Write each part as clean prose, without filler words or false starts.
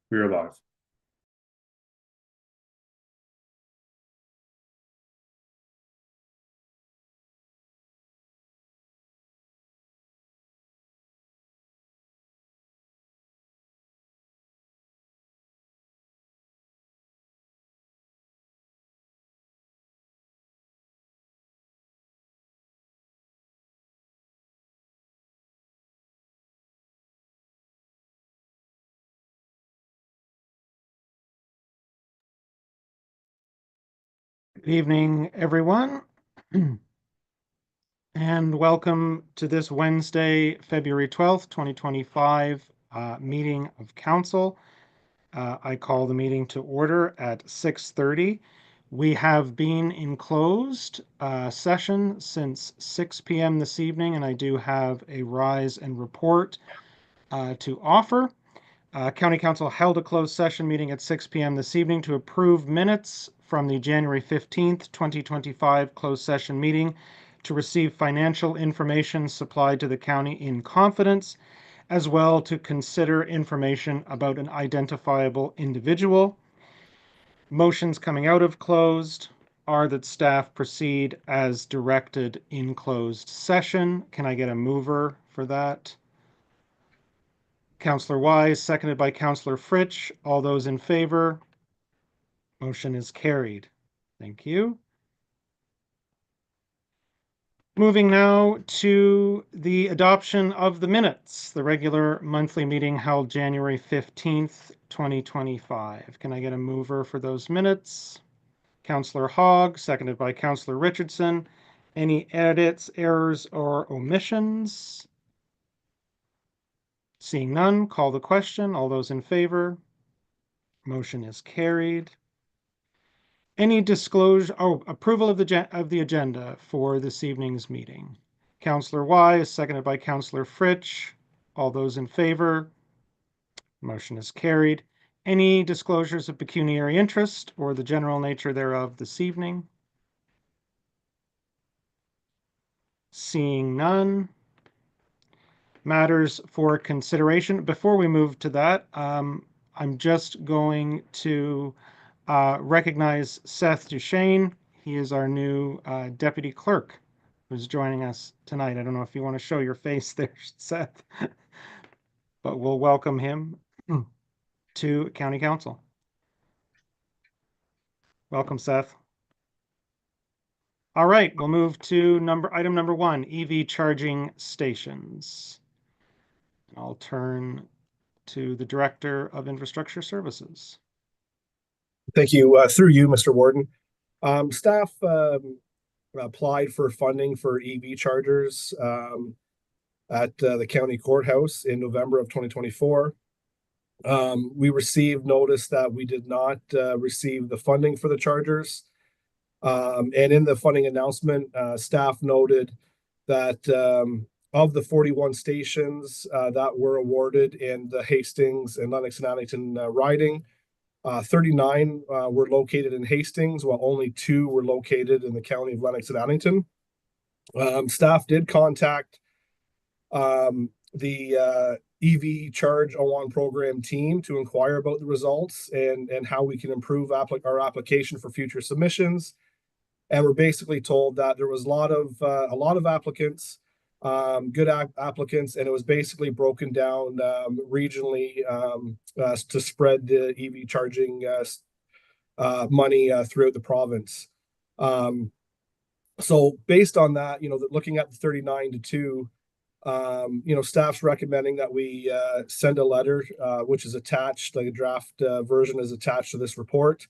We are live. Good evening, everyone, and welcome to this Wednesday, February 12th, 2025 meeting of council. I call the meeting to order at 6:30. We have been in closed session since 6 p.m. this evening, and I do have a rise and report to offer. County Council held a closed session meeting at 6 p.m. this evening to approve minutes from the January 15th, 2025 closed session meeting to receive financial information supplied to the county in confidence, as well to consider information about an identifiable individual. Motions coming out of closed are that staff proceed as directed in closed session. Can I get a mover for that? Councillor Wise, seconded by Councillor Fritsch. All those in favor? Motion is carried. Thank you. Moving now to the adoption of the minutes, the regular monthly meeting held January 15th, 2025. Can I get a mover for those minutes? Councillor Hogg, seconded by Councillor Richardson. Any edits, errors, or omissions? Seeing none, call the question. All those in favor? Motion is carried. Any disclosure, approval of the agenda for this evening's meeting. Councillor Wise, seconded by Councillor Fritsch. All those in favor? Motion is carried. Any disclosures of pecuniary interest or the general nature thereof this evening? Seeing none. Matters for consideration. Before we move to that, I'm just going to recognize Seth Duchesne. He is our new deputy clerk who's joining us tonight. I don't know if you want to show your face there, Seth, but we'll welcome him to County Council. Welcome, Seth. All right, we'll move to item number 1, EV charging stations. I'll turn to the Director of Infrastructure Services. Thank you. Through you, Mr. Warden. Staff applied for funding for EV chargers at the county courthouse in November of 2024. We received notice that we did not receive the funding for the chargers. And in the funding announcement, staff noted that of the 41 stations that were awarded in the Hastings and Lennox and Addington riding, 39 were located in Hastings, while only 2 were located in the county of Lennox and Addington. Staff did contact the EV Charge O1 program team to inquire about the results and how we can improve our application for future submissions. And we're basically told that there was a lot of applicants, good applicants, and it was basically broken down regionally to spread the EV charging money throughout the province. So based on that, looking at the 39 to 2, staff's recommending that we send a letter, which is attached, like a draft version is attached to this report,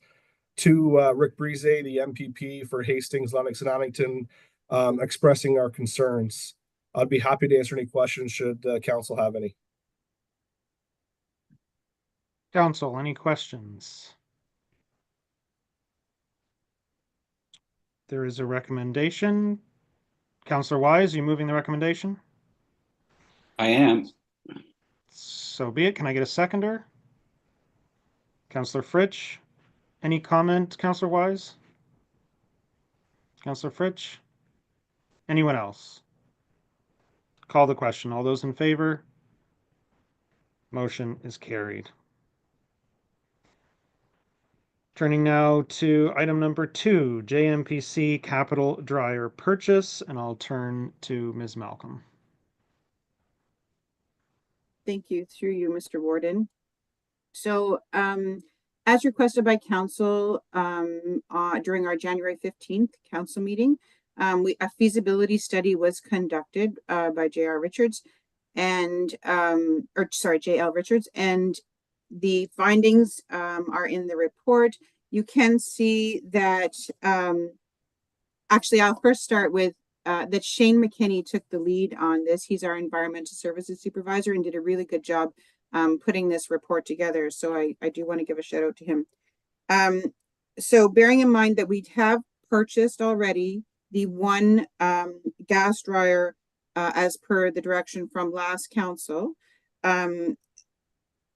to Rick Brise, the MPP for Hastings, Lennox, and Addington, expressing our concerns. I'd be happy to answer any questions should council have any. Council, any questions? There is a recommendation. Councillor Wise, are you moving the recommendation? I am. So be it. Can I get a seconder? Councillor Fritsch, any comment, Councillor Wise? Councillor Fritsch? Anyone else? Call the question. All those in favor? Motion is carried. Turning now to item number 2, JMPC capital dryer purchase, and I'll turn to Ms. Malcolm. Thank you, through you, Mr. Warden. So, as requested by council during our January 15th council meeting, a feasibility study was conducted by J.R. Richards and, J.L. Richards, and the findings are in the report. You can see that, actually, I'll first start with that Shane McKinney took the lead on this. He's our environmental services supervisor and did a really good job putting this report together. So I do want to give a shout out to him. So bearing in mind that we have purchased already the one gas dryer as per the direction from last council,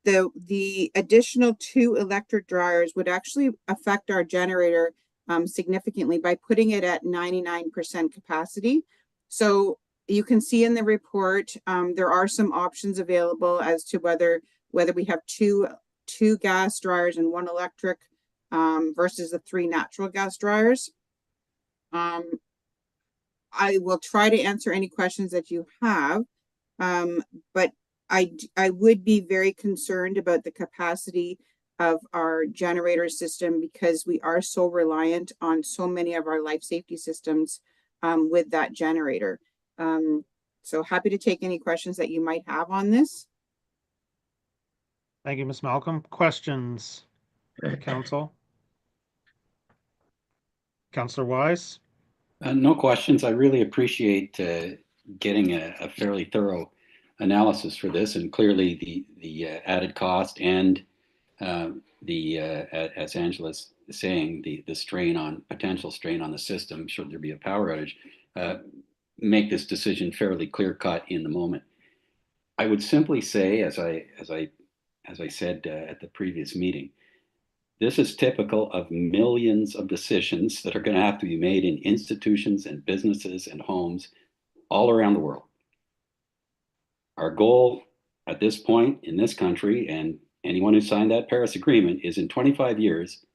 the additional 2 electric dryers would actually affect our generator significantly by putting it at 99% capacity. So you can see in the report, there are some options available as to whether we have two gas dryers and 1 electric versus the 3 natural gas dryers. I will try to answer any questions that you have, but I would be very concerned about the capacity of our generator system because we are so reliant on so many of our life safety systems with that generator. So happy to take any questions that you might have on this. Thank you, Ms. Malcolm. Questions, council? Councillor Wise? No questions. I really appreciate getting a fairly thorough analysis for this, and clearly the added cost and as Angela's saying, the potential strain on the system should there be a power outage, make this decision fairly clear cut in the moment. I would simply say, as I said at the previous meeting, this is typical of millions of decisions that are going to have to be made in institutions and businesses and homes all around the world. Our goal at this point in this country, and anyone who signed that Paris Agreement, is in 25 years,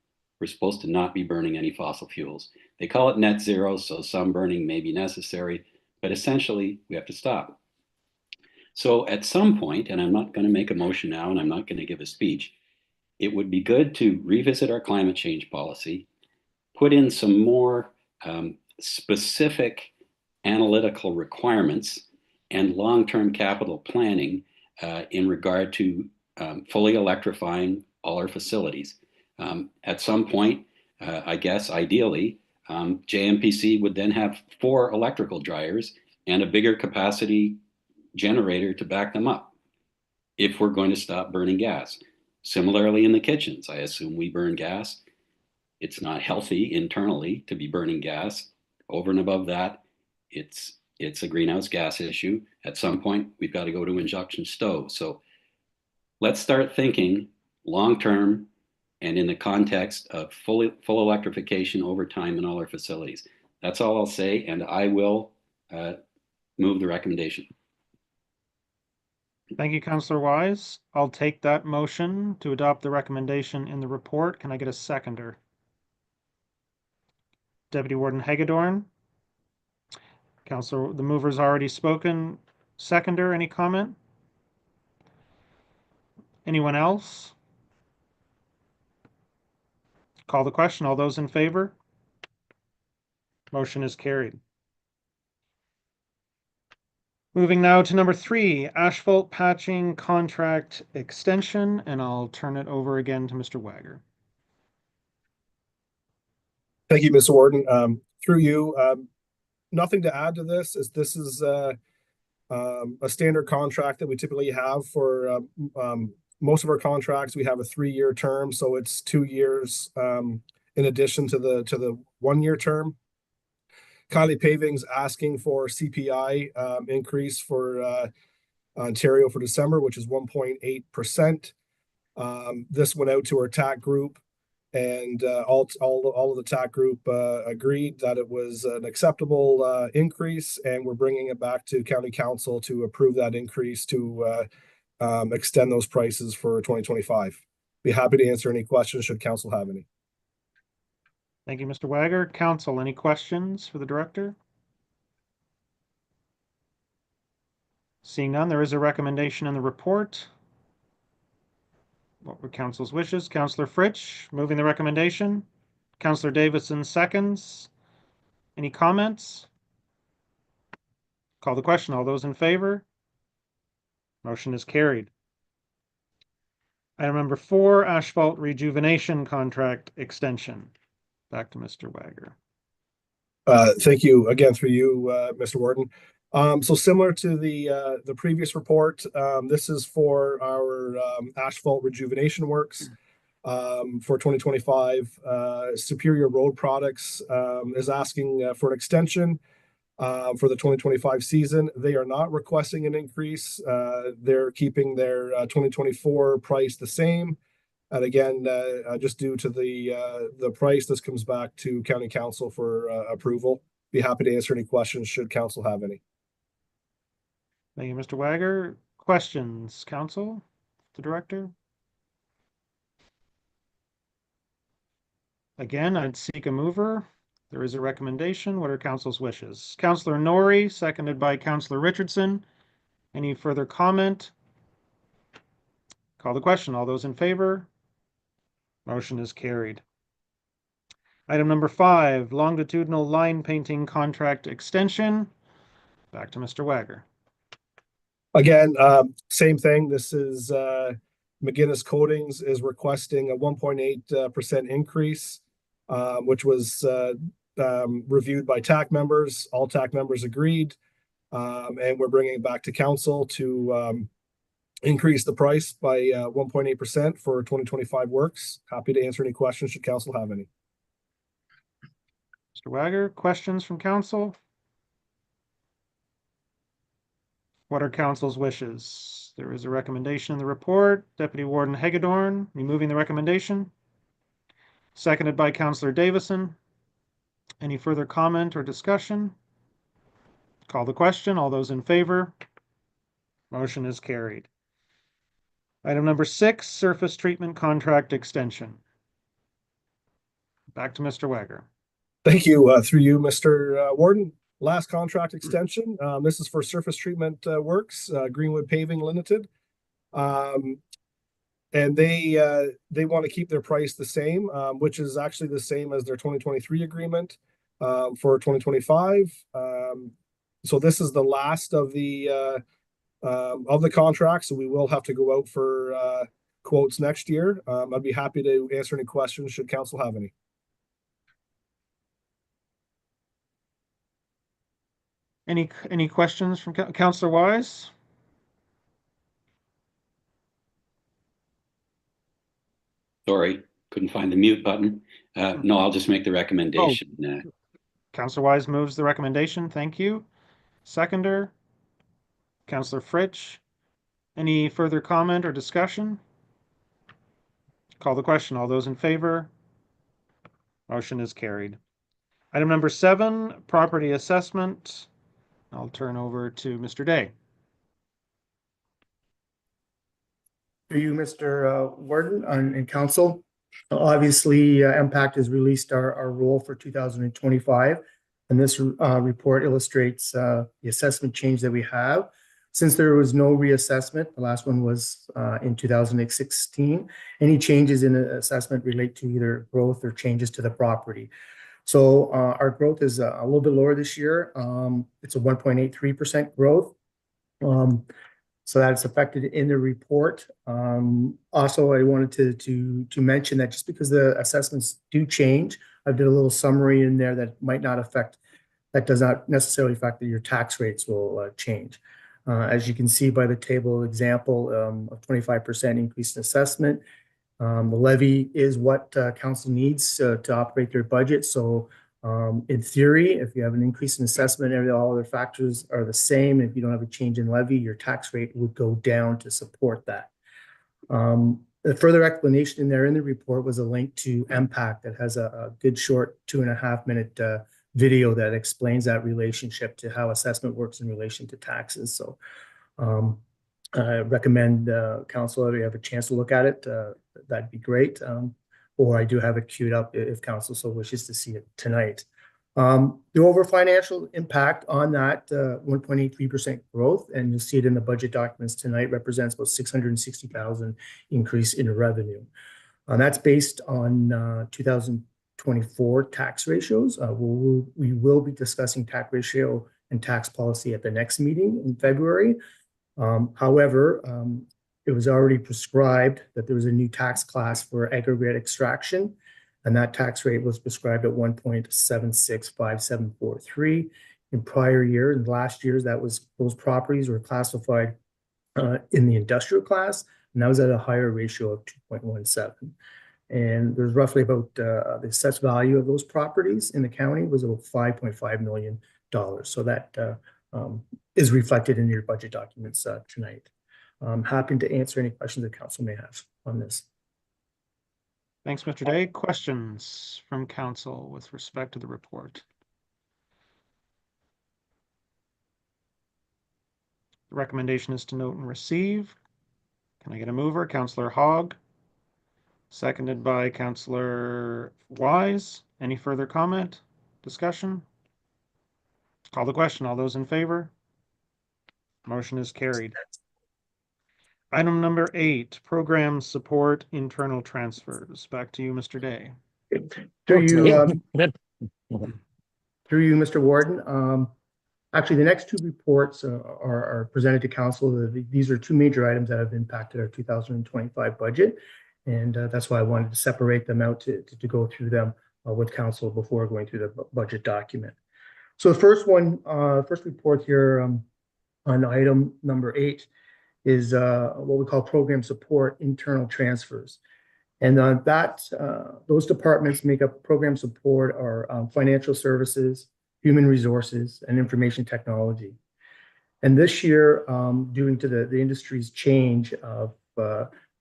we're supposed to not be burning any fossil fuels. They call it net zero, so some burning may be necessary, but essentially we have to stop. So at some point, and I'm not going to make a motion now, and I'm not going to give a speech, it would be good to revisit our climate change policy, put in some more specific analytical requirements and long-term capital planning in regard to fully electrifying all our facilities. At some point, I guess ideally, JMPC would then have 4 electrical dryers and a bigger capacity generator to back them up if we're going to stop burning gas. Similarly in the kitchens, I assume we burn gas. It's not healthy internally to be burning gas. Over and above that, it's a greenhouse gas issue. At some point, we've got to go to induction stoves. So let's start thinking long-term and in the context of full electrification over time in all our facilities. That's all I'll say, and I will move the recommendation. Thank you, Councillor Wise. I'll take that motion to adopt the recommendation in the report. Can I get a seconder? Deputy Warden Hagedorn. Councillor, the mover's already spoken. Seconder, any comment? Anyone else? Call the question. All those in favor? Motion is carried. Moving now to number 3, asphalt patching contract extension, and I'll turn it over again to Mr. Wager. Thank you, Mr. Warden. Through you, nothing to add to this. This is a standard contract that we typically have for most of our contracts. We have a 3-year term, so it's 2 years in addition to the 1-year term. Kylie Paving's asking for CPI increase for Ontario for December, which is 1.8%. This went out to our TAC group, and all of the TAC group agreed that it was an acceptable increase, and we're bringing it back to County Council to approve that increase to extend those prices for 2025. Be happy to answer any questions should Council have any. Thank you, Mr. Wager. Council, any questions for the director? Seeing none, there is a recommendation in the report. What were council's wishes? Councillor Fritsch moving the recommendation. Councillor Davison seconds. Any comments? Call the question. All those in favor? Motion is carried. Item number 4, asphalt rejuvenation contract extension. Back to Mr. Wager. Thank you again through you, Mr. Warden. So similar to the previous report, this is for our asphalt rejuvenation works for 2025. Superior Road Products is asking for an extension for the 2025 season. They are not requesting an increase. They're keeping their 2024 price the same. And again, just due to the price, this comes back to County Council for approval. Be happy to answer any questions should Council have any. Thank you, Mr. Wager. Questions, Council, the Director? Again, I'd seek a mover. There is a recommendation. What are Council's wishes? Councillor Norrie, seconded by Councillor Richardson. Any further comment? Call the question. All those in favor? Motion is carried. Item number 5, longitudinal line painting contract extension. Back to Mr. Wager. Again, same thing. This is McGinnis Coatings is requesting a 1.8% increase, which was reviewed by TAC members. All TAC members agreed, and we're bringing it back to council to increase the price by 1.8% for 2025 works. Happy to answer any questions should council have any. Mr. Wager, questions from council? What are council's wishes? There is a recommendation in the report. Deputy Warden Hagedorn removing the recommendation. Seconded by Councillor Davison. Any further comment or discussion? Call the question. All those in favor? Motion is carried. Item number 6, surface treatment contract extension. Back to Mr. Wager. Thank you. Through you, Mr. Warden. Last contract extension. This is for surface treatment works, Greenwood Paving Limited. And they want to keep their price the same, which is actually the same as their 2023 agreement for 2025. So this is the last of the contract, so we will have to go out for quotes next year. I'd be happy to answer any questions should council have any. Any questions from Councillor Wise? Sorry, couldn't find the mute button. No, I'll just make the recommendation. Councillor Wise moves the recommendation. Thank you. Seconder, Councillor Fritsch. Any further comment or discussion? Call the question. All those in favor? Motion is carried. Item number 7, property assessment. I'll turn over to Mr. Day. To you, Mr. Warden and Council. Obviously, MPACT has released our role for 2025, and this report illustrates the assessment change that we have. Since there was no reassessment, the last one was in 2016, any changes in the assessment relate to either growth or changes to the property. So our growth is a little bit lower this year. It's a 1.83% growth. So that's affected in the report. Also, I wanted to mention that just because the assessments do change, I did a little summary in there that might not affect, that does not necessarily affect that your tax rates will change. As you can see by the table example of 25% increase in assessment, the levy is what council needs to operate their budget. So in theory, if you have an increase in assessment, all other factors are the same. If you don't have a change in levy, your tax rate would go down to support that. The further explanation in there in the report was a link to MPACT that has a good short 2.5-minute video that explains that relationship to how assessment works in relation to taxes. So I recommend council, if you have a chance to look at it, that'd be great. or I do have it queued up if council so wishes to see it tonight. The over financial impact on that 1.83% growth, and you'll see it in the budget documents tonight, represents about 660,000 increase in revenue. That's based on 2024 tax ratios. We will be discussing tax ratio and tax policy at the next meeting in February. However, it was already prescribed that there was a new tax class for aggregate extraction, and that tax rate was prescribed at 1.765743. In prior year and last year's, those properties were classified in the industrial class, and that was at a higher ratio of 2.17. And there's roughly about the assessed value of those properties in the county was about $5.5 million. So that is reflected in your budget documents tonight. I'm happy to answer any questions that council may have on this. Thanks, Mr. Day. Questions from council with respect to the report? The recommendation is to note and receive. Can I get a mover? Councillor Hogg, seconded by Councillor Wise. Any further comment, discussion? Call the question. All those in favor? Motion is carried. Item number 8, program support internal transfers. Back to you, Mr. Day. Through you, Mr. Warden. Actually, the next two reports are presented to council. These are two major items that have impacted our 2025 budget, and that's why I wanted to separate them out to go through them with council before going through the budget document. So the first report here on item number 8 is what we call program support internal transfers. And those departments make up program support or financial services, human resources, and information technology. And this year, due to the industry's change of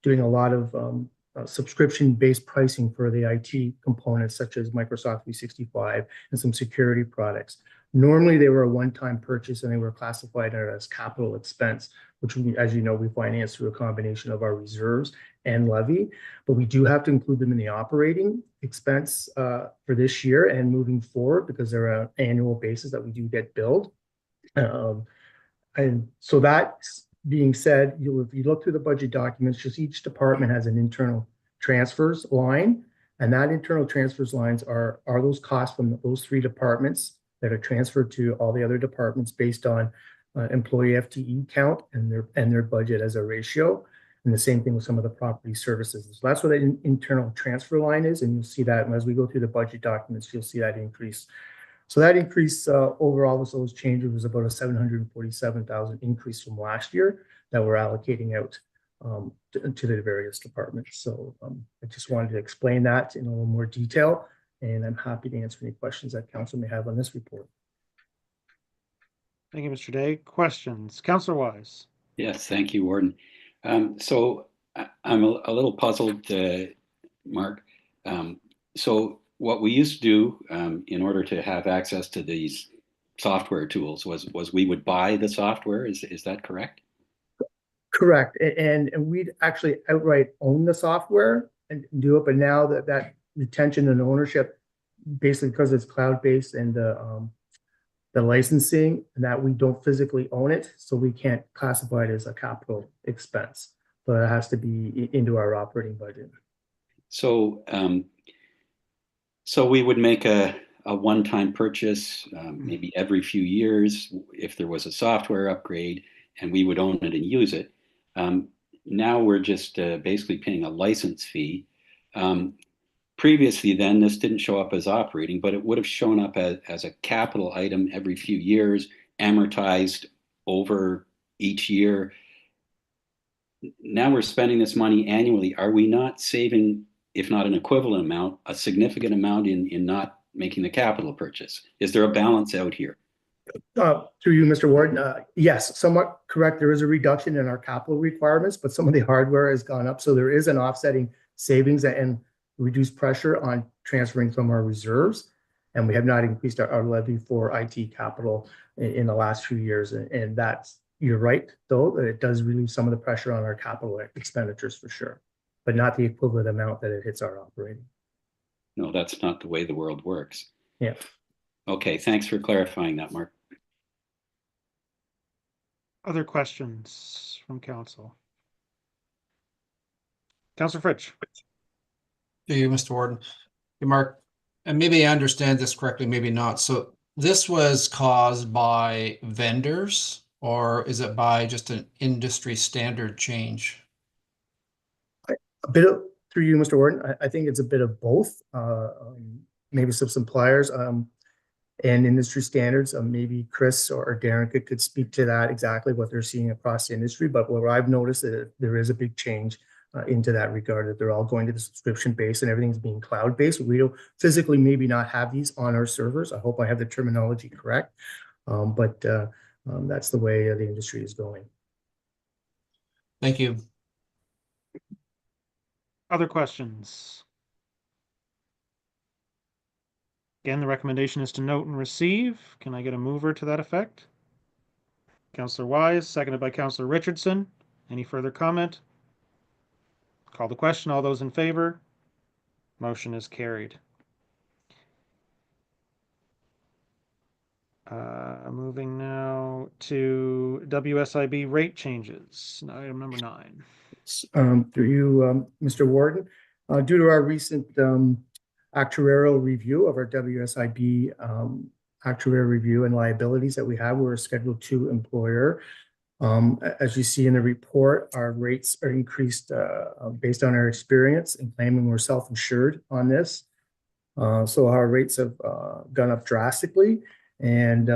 doing a lot of subscription-based pricing for the IT components, such as Microsoft 365 and some security products. Normally, they were a one-time purchase and they were classified as capital expense, which, as you know, we finance through a combination of our reserves and levy. But we do have to include them in the operating expense for this year and moving forward, because they're an annual basis that we do get billed. And so that being said, if you look through the budget documents, just each department has an internal transfers line, and that internal transfers lines are those costs from those 3 departments that are transferred to all the other departments based on employee FTE count and their budget as a ratio. And the same thing with some of the property services. So that's what the internal transfer line is, and you'll see that as we go through the budget documents, you'll see that increase. So that increase overall with those changes was about a $747,000 increase from last year that we're allocating out to the various departments. So I just wanted to explain that in a little more detail, and I'm happy to answer any questions that council may have on this report. Thank you, Mr. Day. Questions? Councillor Wise. Yes, thank you, Warden. So I'm a little puzzled, Mark. So what we used to do in order to have access to these software tools was we would buy the software. Is that correct? Correct. And we'd actually outright own the software and do it. But now that retention and ownership, basically because it's cloud-based and the licensing, and that we don't physically own it, so we can't classify it as a capital expense. So it has to be into our operating budget. So so we would make a one-time purchase, maybe every few years, if there was a software upgrade, and we would own it and use it. Now we're just basically paying a license fee. Previously, then, this didn't show up as operating, but it would have shown up as a capital item every few years, amortized over each year. Now we're spending this money annually. Are we not saving, if not an equivalent amount, a significant amount in not making the capital purchase? Is there a balance out here? Through you, Mr. Warden, yes, somewhat correct. There is a reduction in our capital requirements, but some of the hardware has gone up. So there is an offsetting savings and reduced pressure on transferring from our reserves. And we have not increased our levy for IT capital in the last few years. And that's, you're right, though, that it does relieve some of the pressure on our capital expenditures for sure, but not the equivalent amount that it hits our operating. No, that's not the way the world works. Yeah. Okay, thanks for clarifying that, Mark. Other questions from council? Councillor Fritsch. To you, Mr. Warden. Hey, Mark, and maybe I understand this correctly, maybe not. So this was caused by vendors, or is it by just an industry standard change? A bit of, through you, Mr. Warden, I think it's a bit of both. Maybe some suppliers and industry standards. Maybe Chris or Darren could speak to that, exactly what they're seeing across the industry. But what I've noticed is there is a big change into that regard, that they're all going to the subscription base and everything's being cloud based. We don't physically maybe not have these on our servers. I hope I have the terminology correct. But that's the way the industry is going. Thank you. Other questions? Again, the recommendation is to note and receive. Can I get a mover to that effect? Councillor Wise, seconded by Councillor Richardson. Any further comment? Call the question. All those in favor? Motion is carried. Moving now to WSIB rate changes. Item number 9. Through you, Mr. Warden, due to our recent actuarial review of our WSIB actuarial review and liabilities that we have, we're a Schedule II employer. As you see in the report, our rates are increased based on our experience in claiming we're self-insured on this. So our rates have gone up drastically, and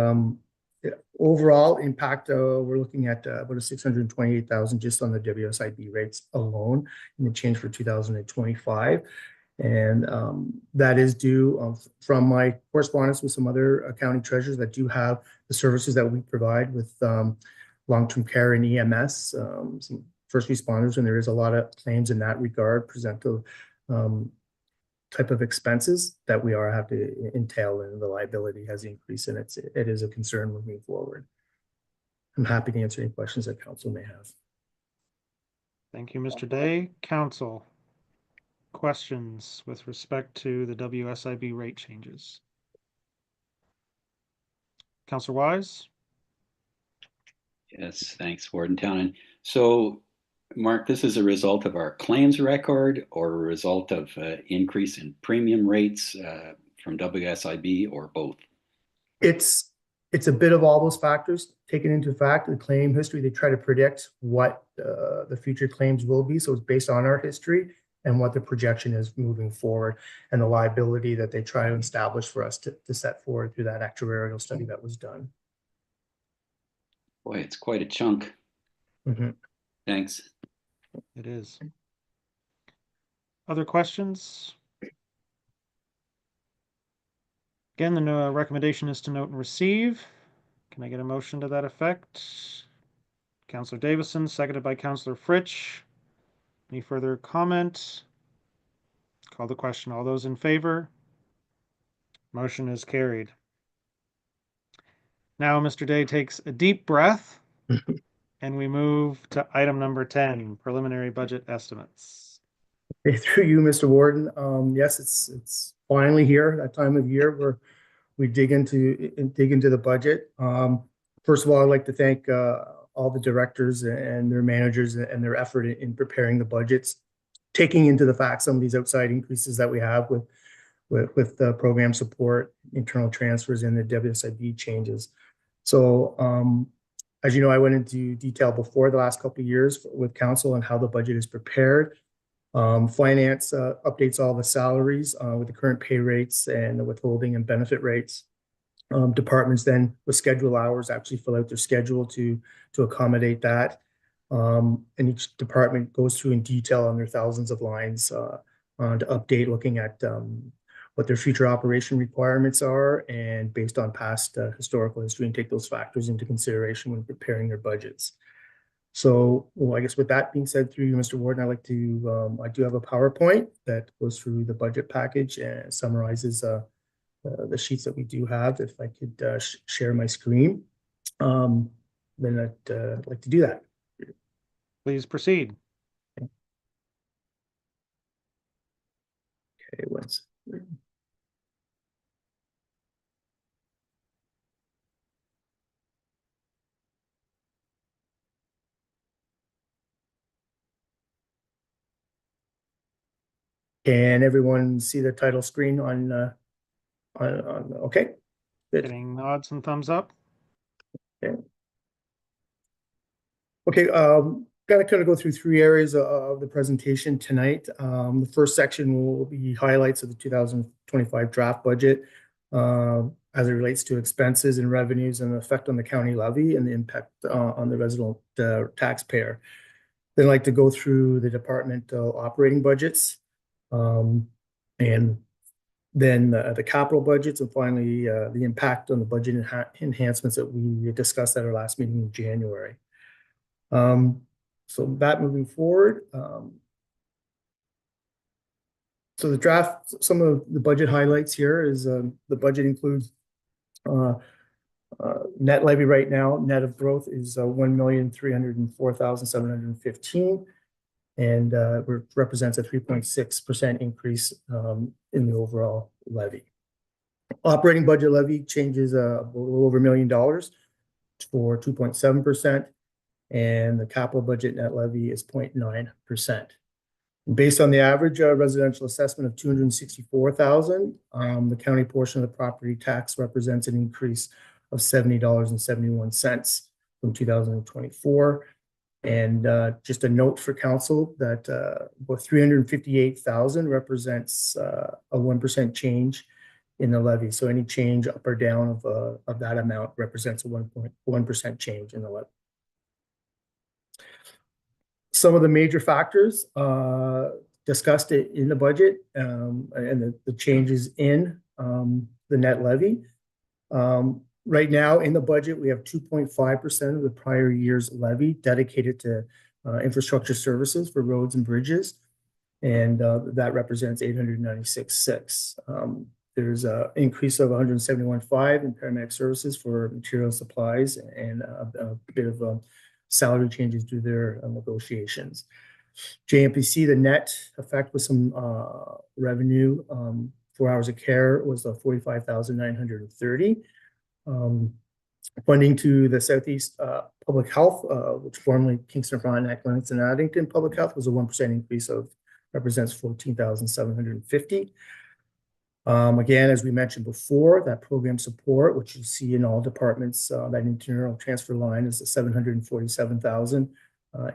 overall impact, we're looking at about a 628,000 just on the WSIB rates alone in the change for 2025. And that is due from my correspondence with some other county treasurers that do have the services that we provide with long-term care and EMS, some first responders, and there is a lot of claims in that regard present to type of expenses that we have to entail, and the liability has increased, and it is a concern moving forward. I'm happy to answer any questions that council may have. Thank you, Mr. Day. Council, questions with respect to the WSIB rate changes? Councillor Wise? Yes, thanks, Warden Townend. So, Mark, this is a result of our claims record or a result of increase in premium rates from WSIB, or both? It's a bit of all those factors taken into fact. The claim history, they try to predict what the future claims will be. So it's based on our history and what the projection is moving forward, and the liability that they try to establish for us to set forward through that actuarial study that was done. Boy, it's quite a chunk. Mm-hmm. Thanks. It is. Other questions? Again, the recommendation is to note and receive. Can I get a motion to that effect? Councillor Davison, seconded by Councillor Fritsch. Any further comment? Call the question. All those in favor? Motion is carried. Now Mr. Day takes a deep breath and we move to item number 10, preliminary budget estimates. Okay, through you, Mr. Warden. Yes, it's finally here, that time of year where we dig into the budget. First of all, I'd like to thank all the directors and their managers and their effort in preparing the budgets, taking into the fact some of these outside increases that we have with the program support, internal transfers, and the WSIB changes. So as you know, I went into detail before the last couple of years with council on how the budget is prepared. Finance updates all the salaries with the current pay rates and the withholding and benefit rates. Departments then with schedule hours actually fill out their schedule to accommodate that. And each department goes through in detail on their thousands of lines to update, looking at what their future operation requirements are, and based on past historical history, and take those factors into consideration when preparing their budgets. So, well, I guess with that being said, through you, Mr. Warden, I do have a PowerPoint that goes through the budget package and summarizes the sheets that we do have. If I could share my screen, then I'd like to do that. Please proceed. Okay, once. Can everyone see the title screen on, okay? Good. Getting nods and thumbs up. Okay, gotta kind of go through three areas of the presentation tonight. The first section will be highlights of the 2025 draft budget as it relates to expenses and revenues and the effect on the county levy and the impact on the resident taxpayer. Then I'd like to go through the departmental operating budgets, and then the capital budgets, and finally the impact on the budget enhancements that we discussed at our last meeting in January. So that moving forward, so the draft, some of the budget highlights here is the budget includes net levy right now, net of growth is 1,304,715, and represents a 3.6% increase in the overall levy. Operating budget levy changes a little over $1 million for 2.7%. And the capital budget net levy is 0.9%. Based on the average residential assessment of $264,000, the county portion of the property tax represents an increase of $70.71 from 2024. And just a note for council that about $358,000 represents a 1% change in the levy. So any change up or down of that amount represents a 1.1% change in the levy. Some of the major factors discussed in the budget and the changes in the net levy. Right now in the budget, we have 2.5% of the prior year's levy dedicated to infrastructure services for roads and bridges. And that represents $896,600. There's an increase of $171,500 in paramedic services for material supplies and a bit of salary changes due to their negotiations. JMPC, the net effect with some revenue, 4 hours of care was $45,930. Funding to the Southeast Public Health, which formerly Kingston, Frontenac, Lennox, and Addington Public Health, was a 1% increase represents $14,750. Again, as we mentioned before, that program support, which you see in all departments, that internal transfer line is a $747,000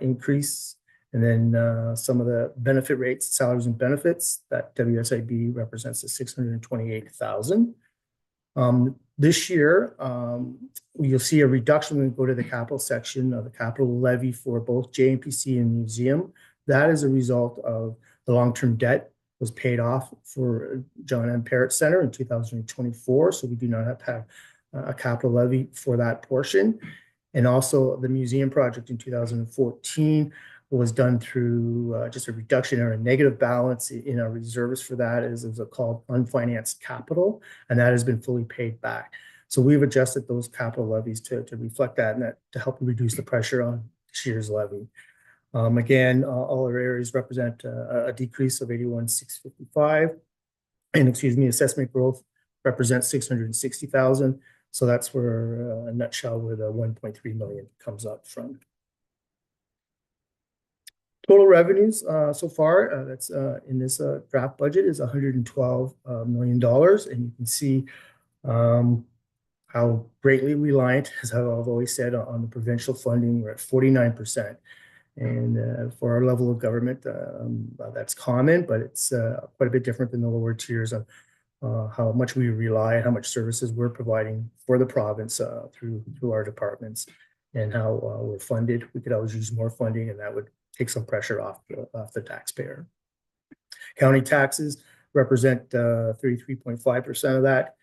increase. And then some of the benefit rates, salaries and benefits, that WSIB represents a $628,000. This year, you'll see a reduction when we go to the capital section of the capital levy for both JMPC and museum. That is a result of the long-term debt was paid off for John M. Parrott Center in 2024. So we do not have to have a capital levy for that portion. And also the museum project in 2014 was done through just a reduction or a negative balance in our reserves for that is called unfinanced capital, and that has been fully paid back. So we've adjusted those capital levies to reflect that and that to help reduce the pressure on this year's levy. Again, all our areas represent a decrease of $81,655, and assessment growth represents $660,000. So that's where, a nutshell, where the $1.3 million comes up from. Total revenues so far that's in this draft budget is $112 million, and you can see how greatly reliant, as I've always said, on the provincial funding. We're at 49%. And for our level of government, that's common, but it's quite a bit different than the lower tiers of how much we rely, how much services we're providing for the province through our departments, and how we're funded. We could always use more funding, and that would take some pressure off the taxpayer. County taxes represent 33.5% of that.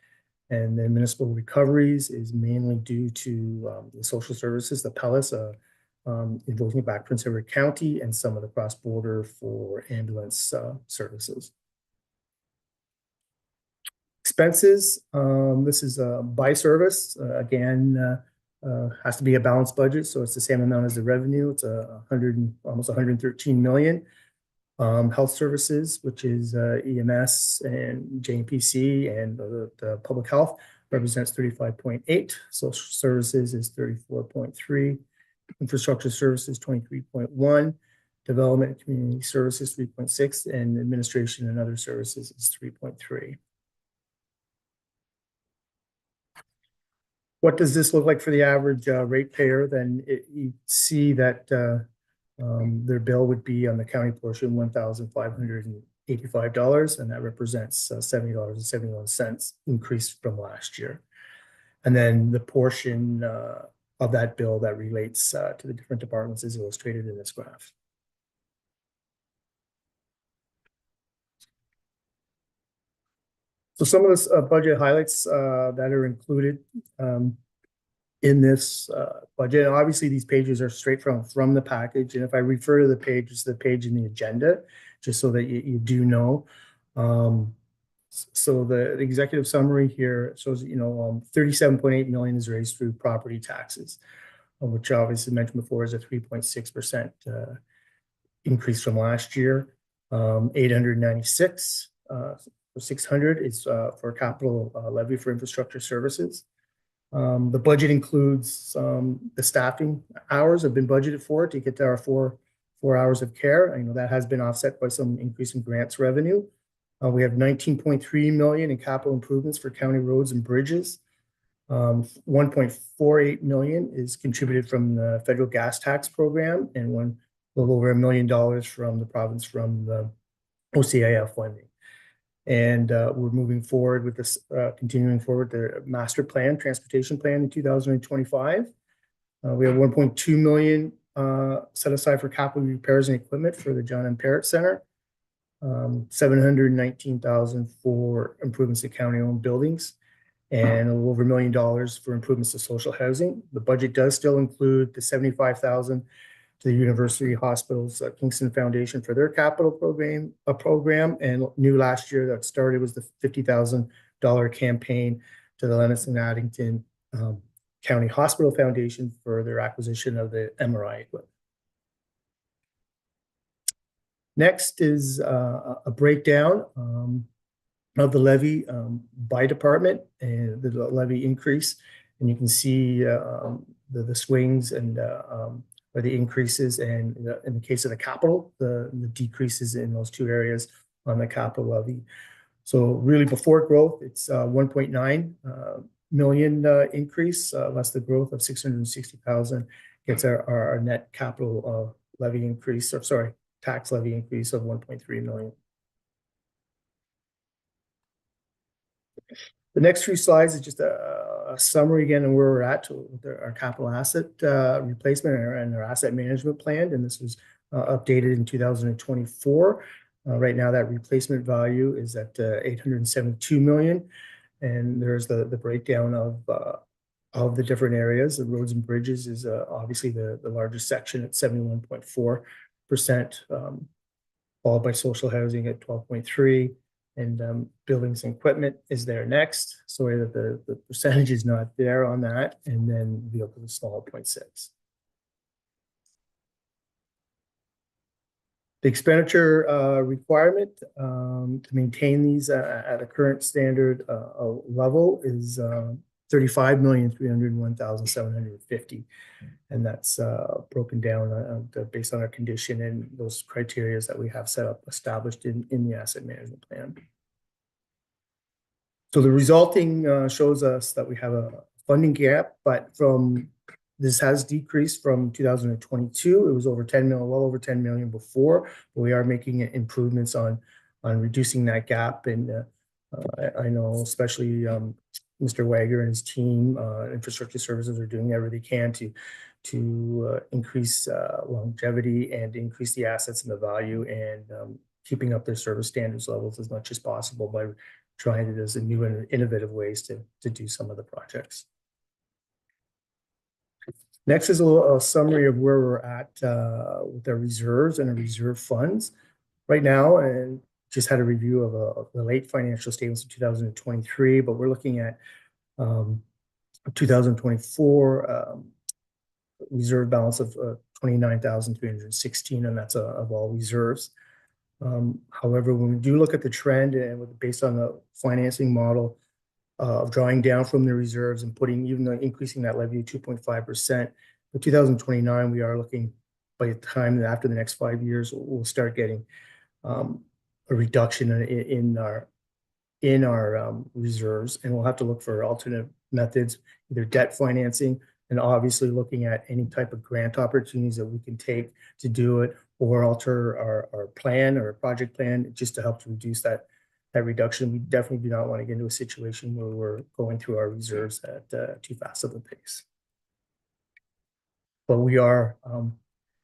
And then municipal recoveries is mainly due to the social services, the PELLAS, invoking back Prince Edward County, and some of the cross-border for ambulance services. Expenses, this is by service. Again, has to be a balanced budget, so it's the same amount as the revenue. It's almost 113 million. Health services, which is EMS and JPC, and the public health represents 35.8. Social services is 34.3. Infrastructure services 23.1. Development and community services 3.6, and administration and other services is 3.3. What does this look like for the average ratepayer? Then you see that their bill would be on the county portion $1,585, and that represents $70.71 increase from last year. And then the portion of that bill that relates to the different departments is illustrated in this graph. So some of the budget highlights that are included in this budget, and obviously these pages are straight from the package. And if I refer to the page, it's the page in the agenda, just so that you do know. So the executive summary here shows, 37.8 million is raised through property taxes, which obviously mentioned before is a 3.6% increase from last year. 896 600 is for capital levy for infrastructure services. The budget includes the staffing hours have been budgeted for to get to our four hours of care. I know that has been offset by some increase in grants revenue. We have 19.3 million in capital improvements for county roads and bridges. 1.48 million is contributed from the federal gas tax program, and a little over $1 million from the province from the OCIF funding. And we're moving forward with this, continuing forward the master plan, transportation plan in 2025. We have 1.2 million set aside for capital repairs and equipment for the John M. Parrott Center. 719,000 for improvements to county-owned buildings, and a little over $1 million for improvements to social housing. The budget does still include the 75,000 to the University Hospitals Kingston Foundation for their capital program, and new last year that started was the $50,000 campaign to the Lennox and Addington County Hospital Foundation for their acquisition of the MRI equipment. Next is a breakdown of the levy by department and the levy increase, and you can see the swings and or the increases, and in the case of the capital, the decreases in those two areas on the capital levy. So really before growth, it's 1.9 million increase, less the growth of 660,000 gets our net capital levy increase, or sorry, tax levy increase of 1.3 million. The next few slides is just a summary again of where we're at with our capital asset replacement and our asset management plan. And this was updated in 2024. Right now, that replacement value is at 872 million. And there's the breakdown of the different areas. The roads and bridges is obviously the largest section at 71.4%, followed by social housing at 12.3%. And buildings and equipment is there next. Sorry that the percentage is not there on that. And then vehicles is small, 0.6. The expenditure requirement to maintain these at a current standard level is 35,301,750, and that's broken down based on our condition and those criteria that we have set up, established in the asset management plan. So the resulting shows us that we have a funding gap, but this has decreased from 2022. It was over 10 million, well over 10 million before, but we are making improvements on reducing that gap. And I know especially Mr. Wager and his team, infrastructure services, are doing everything they can to increase longevity and increase the assets and the value, and keeping up their service standards levels as much as possible by trying it as a new and innovative ways to do some of the projects. Next is a summary of where we're at with our reserves and our reserve funds right now, and just had a review of the late financial statements of 2023, but we're looking at 2024 reserve balance of 29,316, and that's of all reserves. However, when we do look at the trend and based on the financing model of drawing down from the reserves and even though increasing that levy to 2.5%, for 2029, we are looking by the time after the next 5 years, we'll start getting a reduction in our reserves, and we'll have to look for alternate methods, either debt financing, and obviously looking at any type of grant opportunities that we can take to do it, or alter our plan or project plan just to help to reduce that reduction. We definitely do not want to get into a situation where we're going through our reserves at too fast of a pace. But we are,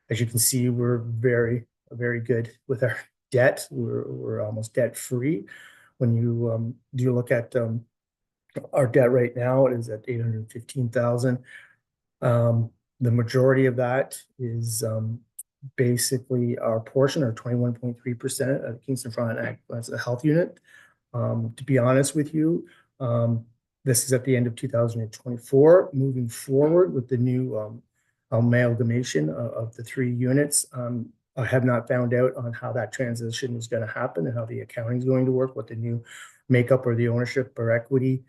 as you can see, we're very good with our debt. We're almost debt free. When you do look at our debt right now, it is at $815,000. The majority of that is basically our portion, our 21.3% of Kingston Frontenac as a health unit. To be honest with you, this is at the end of 2024. Moving forward with the new amalgamation of the 3 units, I have not found out on how that transition is going to happen and how the accounting is going to work, what the new makeup or the ownership or equity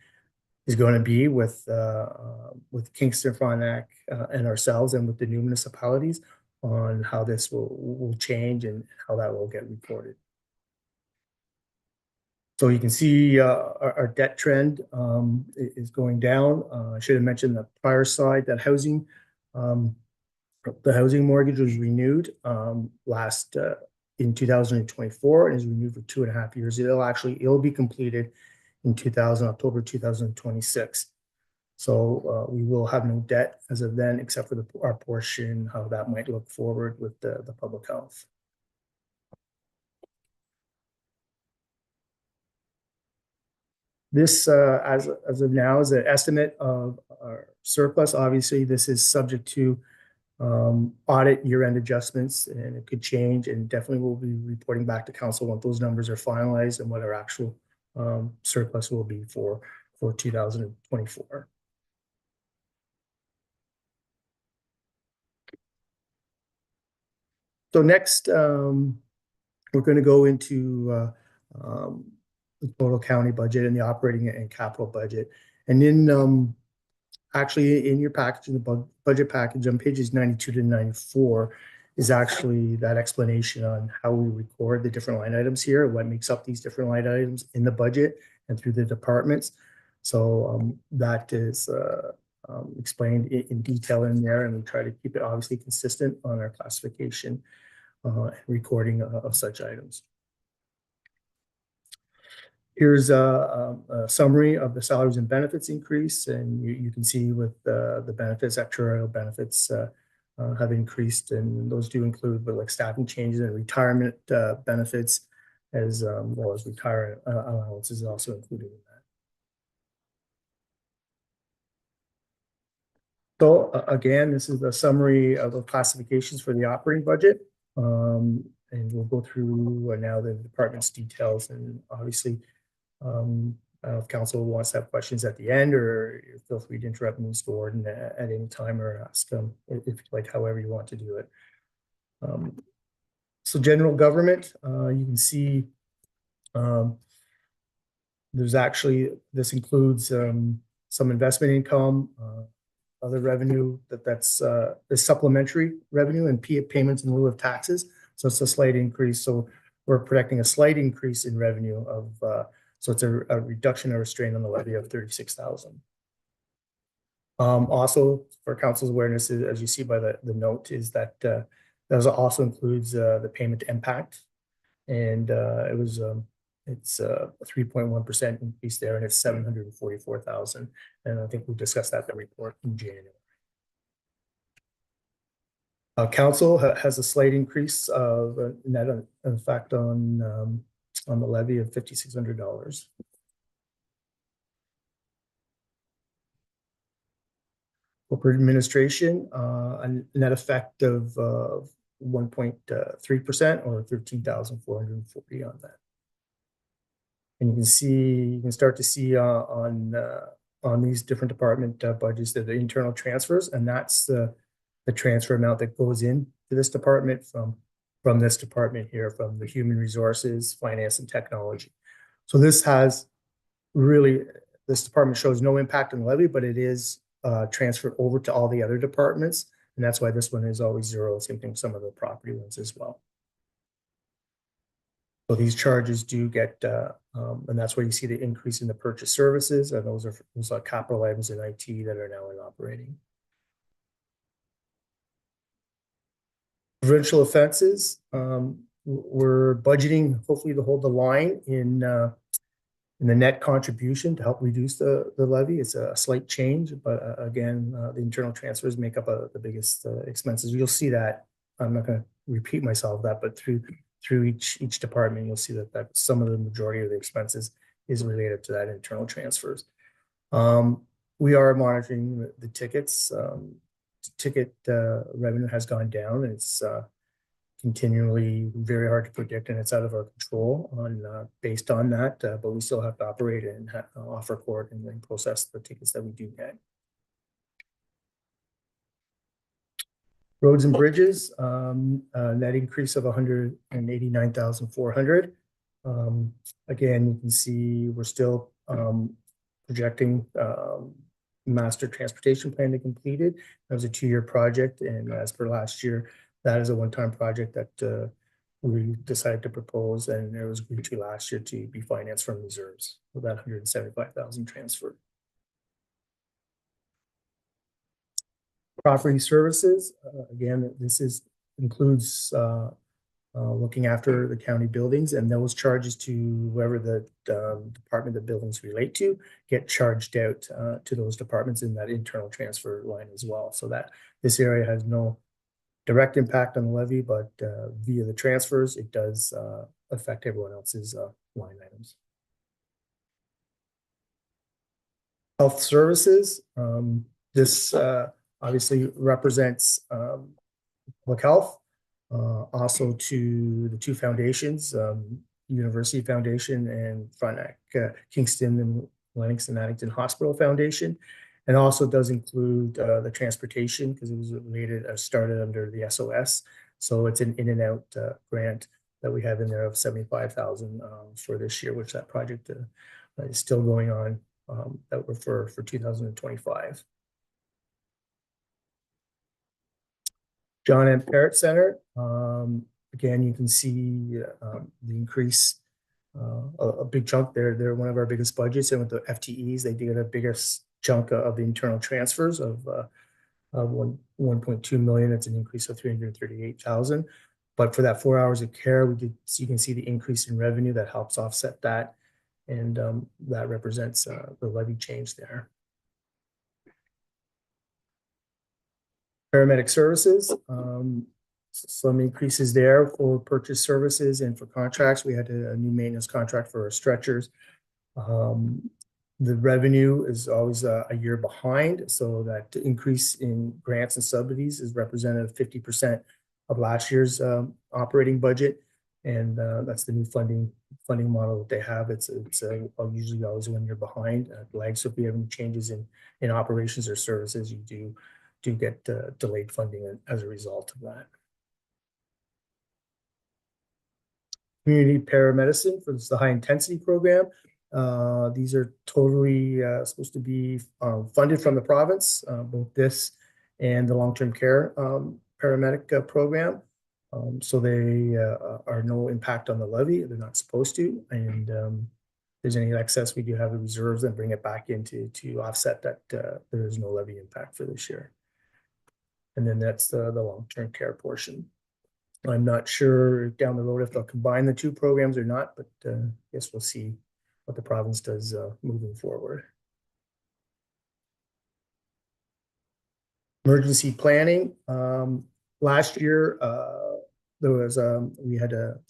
is going to be with Kingston Frontenac and ourselves and with the new municipalities on how this will change and how that will get reported. So you can see our debt trend is going down. I should have mentioned the prior slide that the housing mortgage was renewed in 2024 and is renewed for 2.5 years. It'll be completed in October 2026. So we will have no debt as of then, except for our portion, how that might look forward with the public health. This, as of now, is an estimate of our surplus. Obviously, this is subject to audit year-end adjustments, and it could change, and definitely we'll be reporting back to council once those numbers are finalized and what our actual surplus will be for 2024. So next, we're going to go into the total county budget and the operating and capital budget. And then actually in your package, in the budget package on pages 92 to 94 is actually that explanation on how we record the different line items here, what makes up these different line items in the budget and through the departments. So that is explained in detail in there, and we try to keep it obviously consistent on our classification and recording of such items. Here's a summary of the salaries and benefits increase, and you can see with the benefits, actuarial benefits have increased, and those do include like staffing changes and retirement benefits, as well as retirement allowances also included in that. So again, this is a summary of the classifications for the operating budget, and we'll go through now the department's details, and obviously if council wants to have questions at the end, or feel free to interrupt me, Mr. Warden, at any time, or ask them if like however you want to do it. So general government, you can see there's actually, this includes some investment income, other revenue that's supplementary revenue and payments in lieu of taxes. So it's a slight increase. So we're projecting a slight increase in revenue of so it's a reduction or restraint on the levy of $36,000. Also, for council's awareness, as you see by the note, is that that also includes the payment to impact, and it's a 3.1% increase there, and it's $744,000. And I think we discussed that in the report in January. Council has a slight increase of net effect on the levy of $5,600. Corporate administration, a net effect of 1.3% or 13,440 on that. And you can start to see on these different department budgets that the internal transfers, and that's the transfer amount that goes in to this department from from this department here, from the human resources, finance, and technology. So this department shows no impact on the levy, but it is transferred over to all the other departments. And that's why this one is always zero. Same thing with some of the property ones as well. So these charges do get, and that's where you see the increase in the purchase services. And those are capital items in IT that are now in operating. Provincial offenses, we're budgeting hopefully to hold the line in the net contribution to help reduce the levy. It's a slight change, but again, the internal transfers make up the biggest expenses. You'll see that. I'm not going to repeat myself that, but through each department, you'll see that some of the majority of the expenses is related to that internal transfers. We are monitoring the tickets. Ticket revenue has gone down, and it's continually very hard to predict, and it's out of our control based on that. But we still have to operate and offer court and then process the tickets that we do get. Roads and bridges, net increase of 189,400. Again, you can see we're still projecting master transportation plan to completed. That was a 2-year project, and as per last year, that is a one-time project that we decided to propose, and it was agreed to last year to be financed from reserves with that 175,000 transfer. Property services, again, this includes looking after the county buildings, and those charges to whoever the department the buildings relate to get charged out to those departments in that internal transfer line as well. So that this area has no direct impact on the levy, but via the transfers, it does affect everyone else's line items. Health services, this obviously represents public health. Also to the 2 foundations, University Foundation and Frontenac, Kingston and Lennox and Addington Hospital Foundation. And also does include the transportation, because it was started under the SOS. So it's an in and out grant that we have in there of 75,000 for this year, which that project is still going on that we're for 2025. John M. Parrott Center. Again, you can see the increase, a big chunk. They're one of our biggest budgets, and with the FTEs, they did a bigger chunk of the internal transfers of 1.2 million. It's an increase of 338,000. But for that 4 hours of care, you can see the increase in revenue that helps offset that, and that represents the levy change there. Paramedic services, some increases there for purchase services and for contracts. We had a new maintenance contract for our stretchers. The revenue is always a year behind, so that increase in grants and subsidies is represented 50% of last year's operating budget, and that's the new funding model that they have. It's usually always 1 year behind. Like, so if we have any changes in operations or services, you do get delayed funding as a result of that. Community paramedicine for the high intensity program. These are totally supposed to be funded from the province, both this and the long-term care paramedic program. So they are no impact on the levy. They're not supposed to. And if there's any excess, we do have the reserves and bring it back into to offset that there is no levy impact for this year. And then that's the long-term care portion. I'm not sure down the road if they'll combine the 2 programs or not, but I guess we'll see what the province does moving forward. Emergency planning. Last year, there was we had a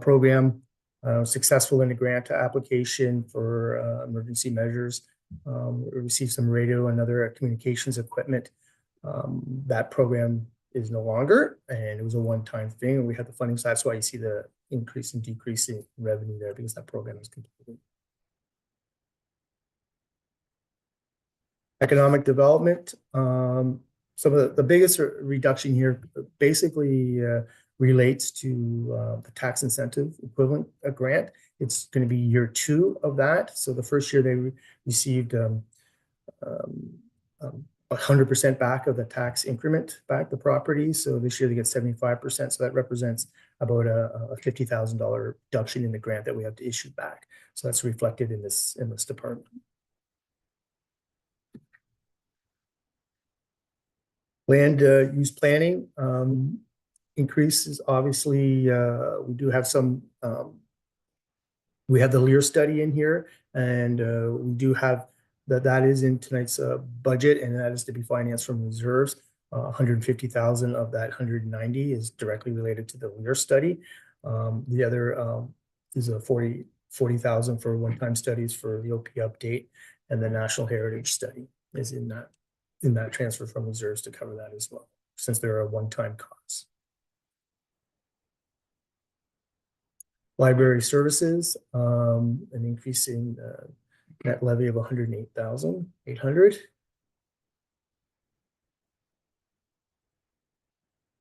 program successful in a grant application for emergency measures. We received some radio and other communications equipment. That program is no longer, and it was a one-time thing, and we had the funding side. That's why you see the increase and decrease in revenue there, because that program is completed. Economic development. Some of the biggest reduction here, basically, relates to the tax incentive equivalent grant. It's going to be year 2 of that. So the first year they received 100% back of the tax increment back the property. So this year they get 75%. So that represents about a $50,000 reduction in the grant that we have to issue back. So that's reflected in this department. Land use planning increases. Obviously, we do have some. We have the Lear study in here, and we do have that is in tonight's budget, and that is to be financed from reserves. 150,000 of that 190 is directly related to the Lear study. The other is a 40,000 for one-time studies for the OP update, and the National Heritage study is in that transfer from reserves to cover that as well, since there are one-time costs. Library services, an increase in net levy of 108,800.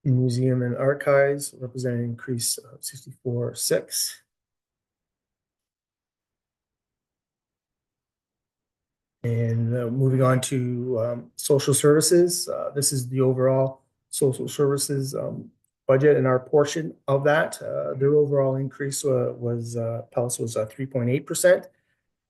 Museum and archives represent an increase of 64,600. And moving on to social services, this is the overall social services budget, and our portion of that. Their overall increase was PELUS was 3.8%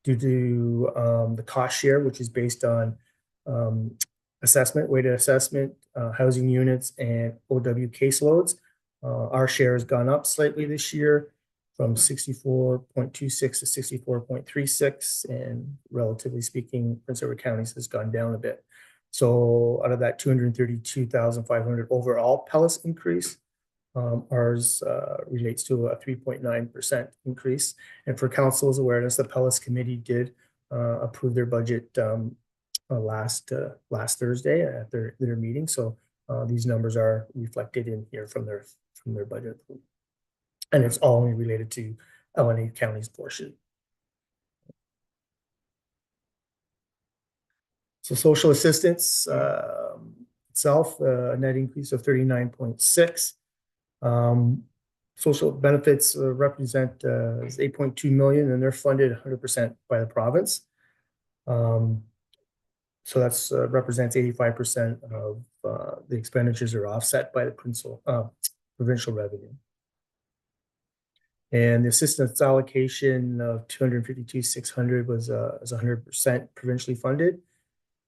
due to the cost share, which is based on weighted assessment, housing units, and OW caseloads. Our share has gone up slightly this year from 64.26 to 64.36, and relatively speaking, Prince Edward County's has gone down a bit. So out of that 232,500 overall PELUS increase, ours relates to a 3.9% increase. And for council's awareness, the PELUS committee did approve their budget last Thursday at their meeting. So these numbers are reflected in here from their budget. And it's all only related to LNA County's portion. So social assistance itself, a net increase of 39.6. Social benefits represent 8.2 million, and they're funded 100% by the province. So that's represents 85% of the expenditures are offset by the provincial revenue. And the assistance allocation of 252,600 was 100% provincially funded.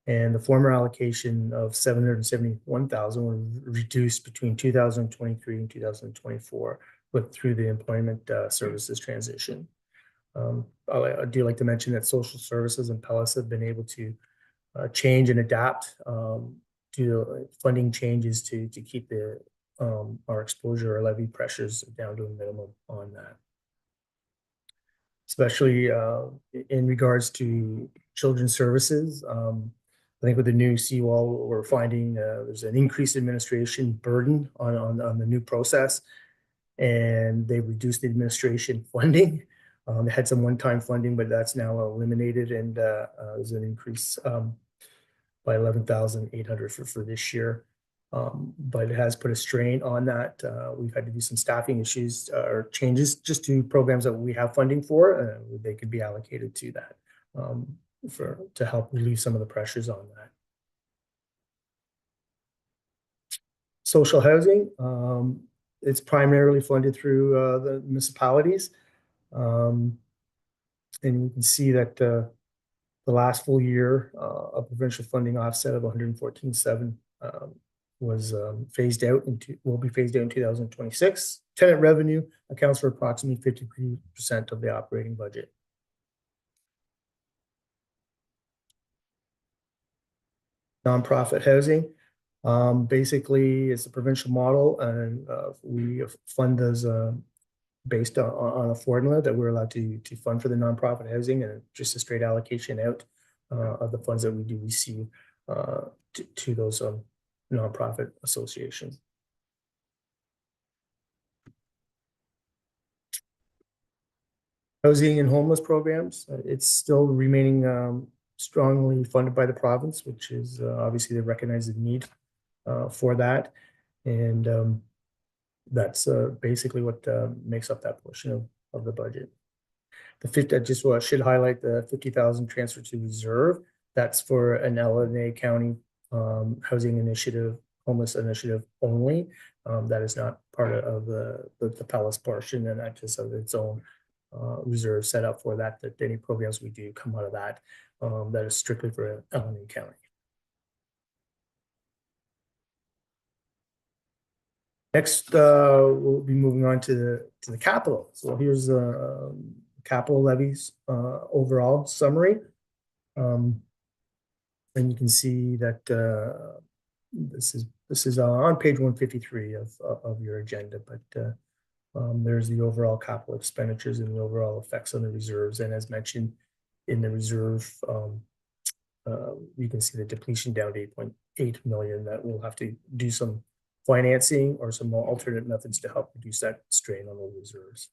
And the former allocation of 771,000 was reduced between 2023 and 2024 through the employment services transition. I do like to mention that social services and PELUS have been able to change and adapt to funding changes to keep our exposure or levy pressures down to a minimum on that. Especially in regards to children's services. I think with the new seawall, we're finding there's an increased administration burden on the new process, and they reduced the administration funding. They had some one-time funding, but that's now eliminated, and there's an increase by 11,800 for this year. But it has put a strain on that. We've had to do some staffing issues or changes just to programs that we have funding for. They could be allocated to that to help relieve some of the pressures on that. Social housing, it's primarily funded through the municipalities. And you can see that the last full year of provincial funding offset of 114.7 was will be phased out in 2026. Tenant revenue accounts for approximately 53% of the operating budget. Nonprofit housing, basically it's a provincial model, and we fund those based on a formula that we're allowed to fund for the nonprofit housing, and just a straight allocation out of the funds that we do receive to those nonprofit associations. Housing and homeless programs, it's still remaining strongly funded by the province, which is obviously they recognize the need for that. And That's basically what makes up that portion of the budget. I just should highlight the 50,000 transfer to reserve. That's for an LNA County housing initiative, homeless initiative only. That is not part of the Palace portion, and that just has its own reserve set up for that. That any programs we do come out of that. That is strictly for LNA County. Next, we'll be moving on to the capital. So here's the capital levies overall summary. And you can see that this is on page 153 of your agenda, but there's the overall capital expenditures and the overall effects on the reserves. And as mentioned in the reserve, you can see the depletion down to 8.8 million. That we'll have to do some financing or some more alternate methods to help reduce that strain on the reserves.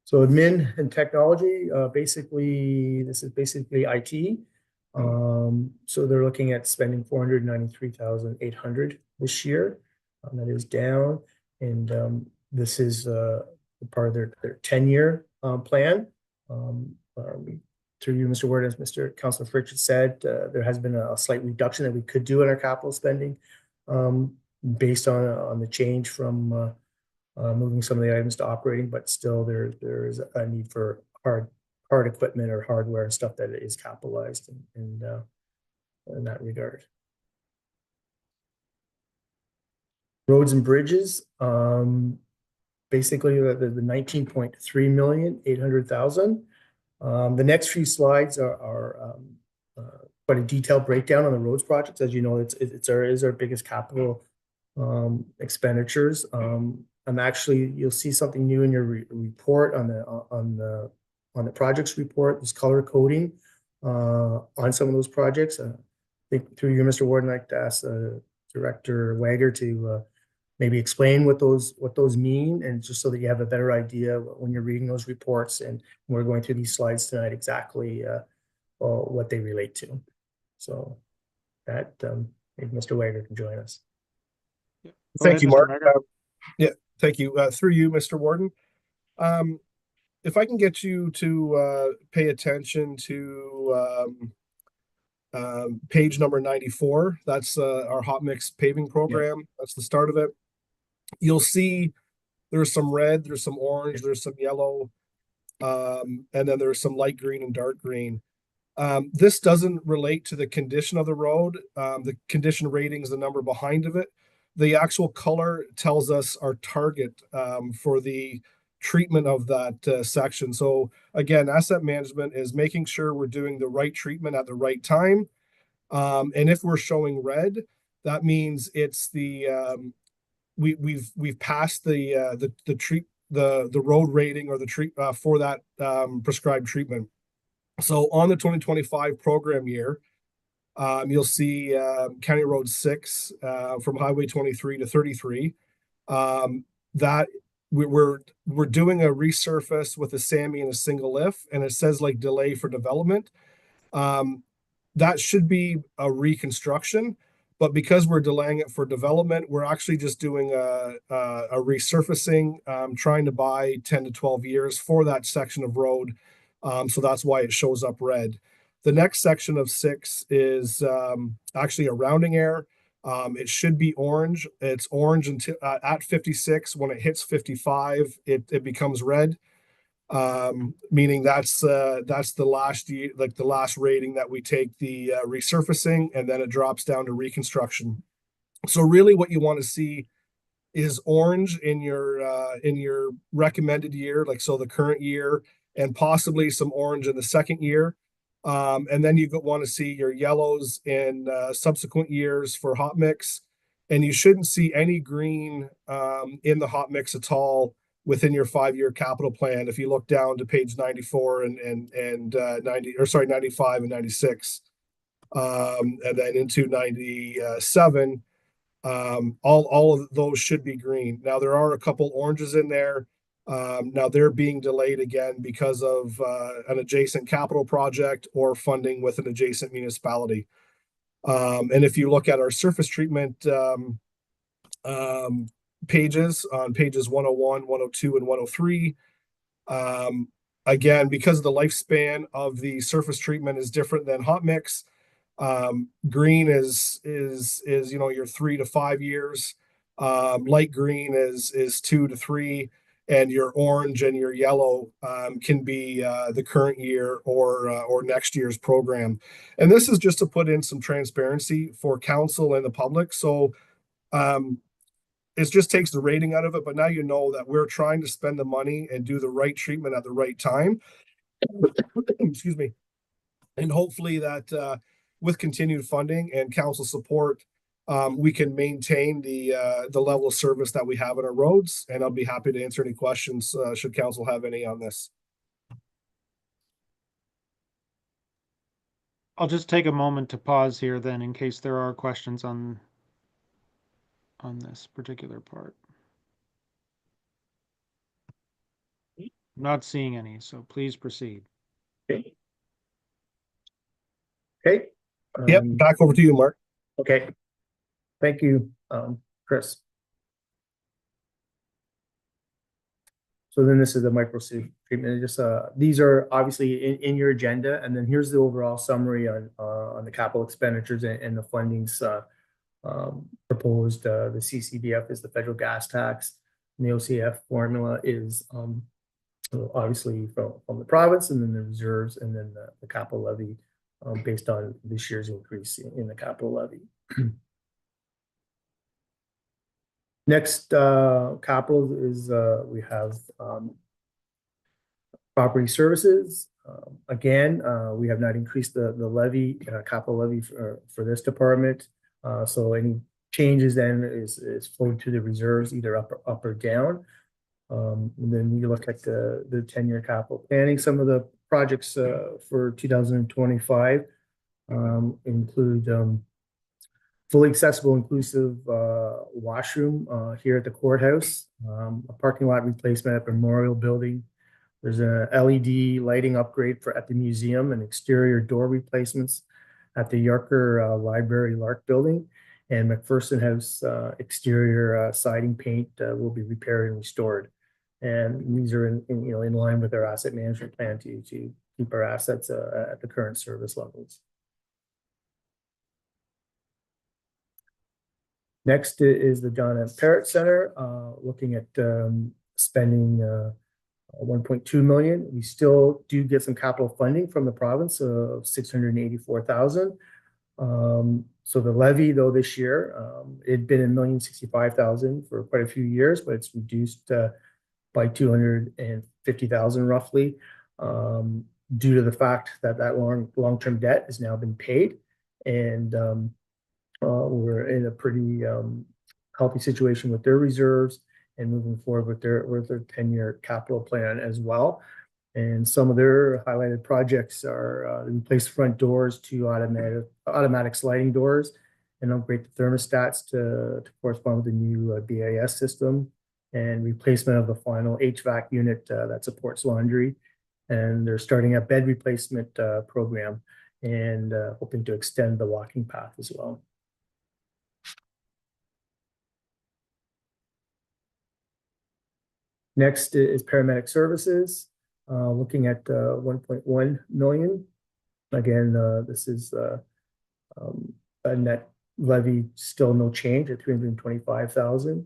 So admin and technology, this is basically IT. So they're looking at spending 493,800 this year. That is down, and this is part of their 10-year plan. Through you, Mr. Ward, as Mr. Councilor Fritz said, there has been a slight reduction that we could do in our capital spending based on the change from moving some of the items to operating, but still there is a need for hard equipment or hardware and stuff that is capitalized in that regard. Roads and bridges, basically the 19.3 million, 800,000. The next few slides are quite a detailed breakdown on the roads projects. As you know, it's our biggest capital expenditures. You'll see something new in your report on the projects report. There's color coding on some of those projects. I think through you, Mr. Ward, I'd like to ask Director Wager to maybe explain what those mean, and just so that you have a better idea when you're reading those reports. And we're going through these slides tonight exactly what they relate to. So that maybe Mr. Wager can join us. Thank you, Mark. Yeah. Thank you. Through you, Mr. Warden. If I can get you to pay attention to page number 94, that's our hot mix paving program. Yeah. That's the start of it. You'll see there's some red, there's some orange, there's some yellow, and then there's some light green and dark green. This doesn't relate to the condition of the road. The condition rating is the number behind of it. The actual color tells us our target for the treatment of that section. So again, asset management is making sure we're doing the right treatment at the right time. And if we're showing red, that means it's the we've passed the road rating or the for that prescribed treatment. So on the 2025 program year, you'll see County Road 6 from Highway 23 to 33. That we're doing a resurface with a SAMI and a single lift, and it says like delay for development. That should be a reconstruction, but because we're delaying it for development, we're actually just doing a resurfacing, trying to buy 10 to 12 years for that section of road. So that's why it shows up red. The next section of 6 is actually a rounding error. It should be orange. It's orange until at 56. When it hits 55, it becomes red. Meaning that's the last year, like the last rating that we take the resurfacing, and then it drops down to reconstruction. So really what you want to see is orange in your recommended year, like so the current year, and possibly some orange in the second year. And then you want to see your yellows in subsequent years for hot mix, and you shouldn't see any green in the hot mix at all within your 5-year capital plan. If you look down to page 94 and 95 and 96, and then into 97, all of those should be green. Now there are a couple oranges in there. Now they're being delayed again because of an adjacent capital project or funding with an adjacent municipality. And if you look at our surface treatment pages on pages 101, 102, and 103. Again, because the lifespan of the surface treatment is different than hot mix, green is your 3 to 5 years. Light green is 2 to 3, and your orange and your yellow can be the current year or next year's program. And this is just to put in some transparency for council and the public. So it just takes the rating out of it, but now you know that we're trying to spend the money and do the right treatment at the right time. Excuse me. And hopefully that with continued funding and council support, we can maintain the level of service that we have on our roads. And I'll be happy to answer any questions should council have any on this. I'll just take a moment to pause here then in case there are questions on this particular part. I'm not seeing any, so please proceed. Okay. Okay. Yep, back over to you, Mark. Okay. Thank you, Chris. So then this is the micro treatment. Just these are obviously in your agenda, and then here's the overall summary on the capital expenditures and the fundings proposed. The CCDF is the federal gas tax, and the OCF formula is obviously from the province, and then the reserves, and then the capital levy based on this year's increase in the capital levy. Next, capital is we have property services. Again, we have not increased the levy, capital levy for this department. So any changes then is flowed to the reserves, either up or down. And then you look at the 10-year capital planning. Some of the projects for 2025 include fully accessible, inclusive washroom here at the courthouse, a parking lot replacement at the Memorial Building. There's a LED lighting upgrade at the museum and exterior door replacements at the Yarker Library Lark Building, and McPherson House exterior siding paint will be repaired and restored. And these are in line with our asset management plan to keep our assets at the current service levels. Next is the John M. Parrott Center, looking at spending 1.2 million. We still do get some capital funding from the province of 684,000. So the levy, though, this year, it'd been $1,065,000 for quite a few years, but it's reduced by 250,000 roughly, due to the fact that long-term debt has now been paid, and we're in a pretty healthy situation with their reserves and moving forward with their 10-year capital plan as well. And some of their highlighted projects are replace front doors to automatic sliding doors and upgrade the thermostats to correspond with the new BAS system, and replacement of the final HVAC unit that supports laundry. And they're starting a bed replacement program and hoping to extend the walking path as well. Next is paramedic services, looking at 1.1 million. Again, this is a net levy, still no change at 325,000.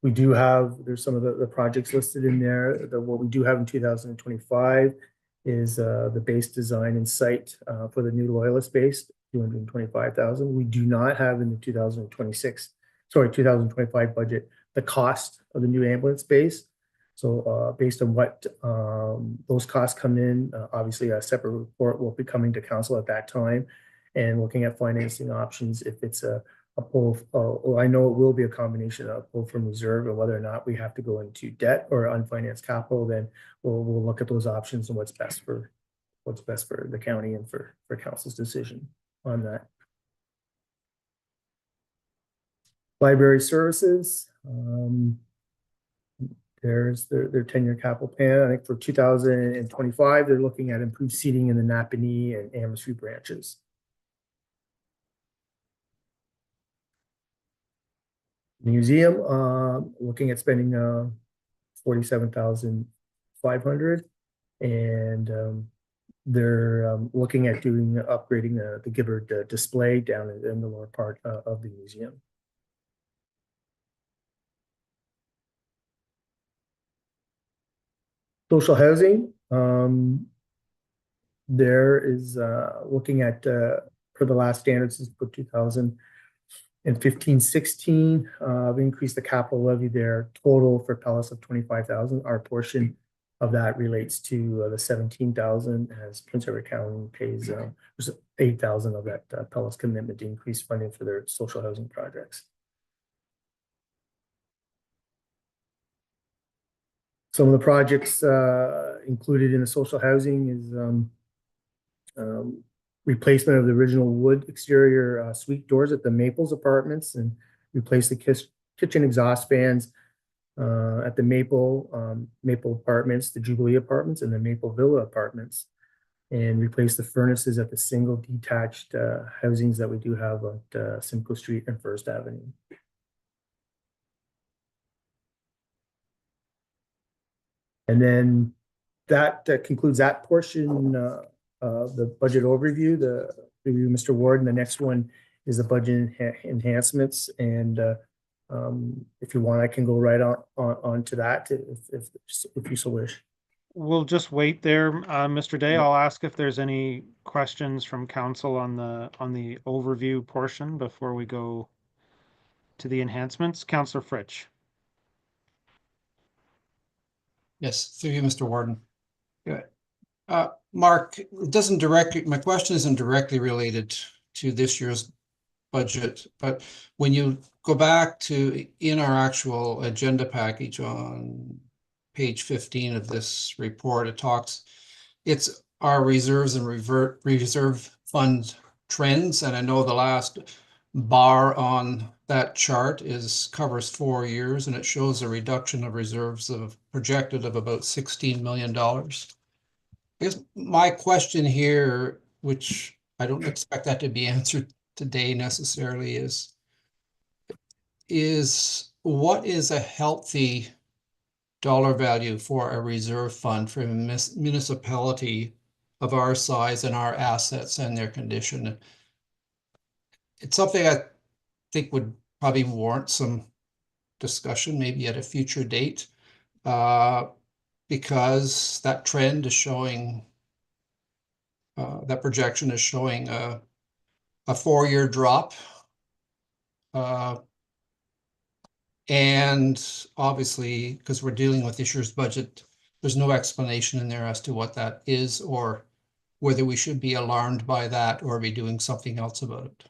We do have, there's some of the projects listed in there. What we do have in 2025 is the base design and site for the new Loyalist base, 225,000. We do not have in the 2025 budget the cost of the new ambulance base. So based on what those costs come in, obviously a separate report will be coming to council at that time, and looking at financing options if it's a pull. Well, I know it will be a combination of pull from reserve, and whether or not we have to go into debt or unfinanced capital, then we'll look at those options and what's best for the county and for council's decision on that. Library services. There's their 10-year capital plan. I think for 2025, they're looking at improved seating in the Napanee and Amherst branches. Museum, looking at spending 47,500, and they're looking at upgrading the Gibbard display down in the lower part of the museum. Social housing, there is looking at for the last standards is for 2015-16. We increased the capital levy there total for Pellis of 25,000. Our portion of that relates to the 17,000, as Prince Edward County pays 8,000 of that Pellis commitment to increase funding for their social housing projects. Some of the projects included in the social housing is replacement of the original wood exterior suite doors at the Maples apartments, and replace the kitchen exhaust fans at the Maple apartments, the Jubilee apartments, and the Maple Villa apartments, and replace the furnaces at the single detached housings that we do have at Simcoe Street and First Avenue. And then that concludes that portion of the budget overview, the review, Mr. Ward. And the next one is the budget enhancements. And if you want, I can go right on to that if you so wish. We'll just wait there, Mr. Day. I'll ask if there's any questions from council on the overview portion before we go to the enhancements. Councillor Fritsch. Yes, through you, Mr. Warden. Good. Mark, my question isn't directly related to this year's budget, but when you go back to in our actual agenda package on page 15 of this report, it's our reserves and reserve fund trends. And I know the last bar on that chart covers 4 years, and it shows a reduction of reserves projected of about $16 million. I guess my question here, which I don't expect that to be answered today necessarily, is what is a healthy dollar value for a reserve fund for a municipality of our size and our assets and their condition? It's something I think would probably warrant some discussion, maybe at a future date, because that trend is showing, that projection is showing a 4-year drop. And obviously, because we're dealing with this year's budget, there's no explanation in there as to what that is, or whether we should be alarmed by that or be doing something else about it.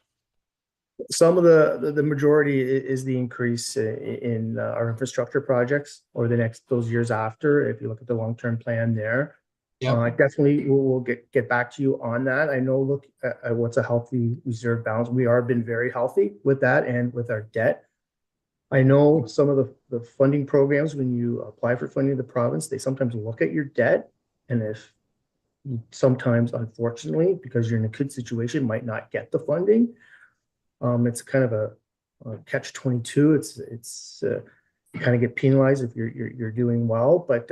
Some of the majority is the increase in our infrastructure projects over those years after. If you look at the long-term plan there, definitely we'll get back to you on that. I know, look at what's a healthy reserve balance. We are been very healthy with that and with our debt. I know some of the funding programs, when you apply for funding of the province, they sometimes look at your debt, and if you sometimes, unfortunately, because you're in a good situation, might not get the funding. It's kind of a catch-22. It's you kind of get penalized if you're doing well. But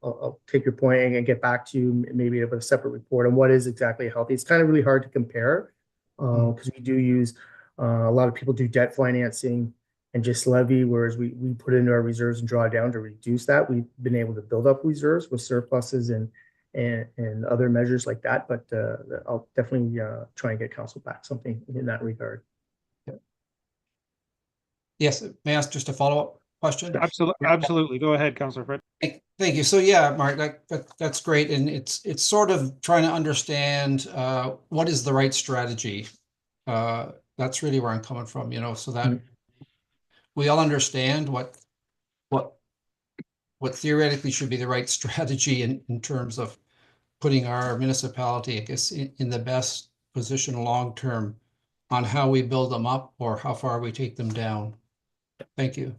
I'll take your point and get back to you maybe with a separate report on what is exactly healthy. It's kind of really hard to compare because we do use a lot of people do debt financing and just levy, whereas we put into our reserves and draw down to reduce that. We've been able to build up reserves with surpluses and other measures like that, but I'll definitely try and get council back something in that regard. Yes, may I ask just a follow-up question? Absolutely. Go ahead, Councillor Fritsch. Thank you. So yeah, Mark, that's great, and it's sort of trying to understand what is the right strategy. That's really where I'm coming from, so that we all understand what theoretically should be the right strategy in terms of putting our municipality, I guess, in the best position long-term on how we build them up or how far we take them down. Thank you.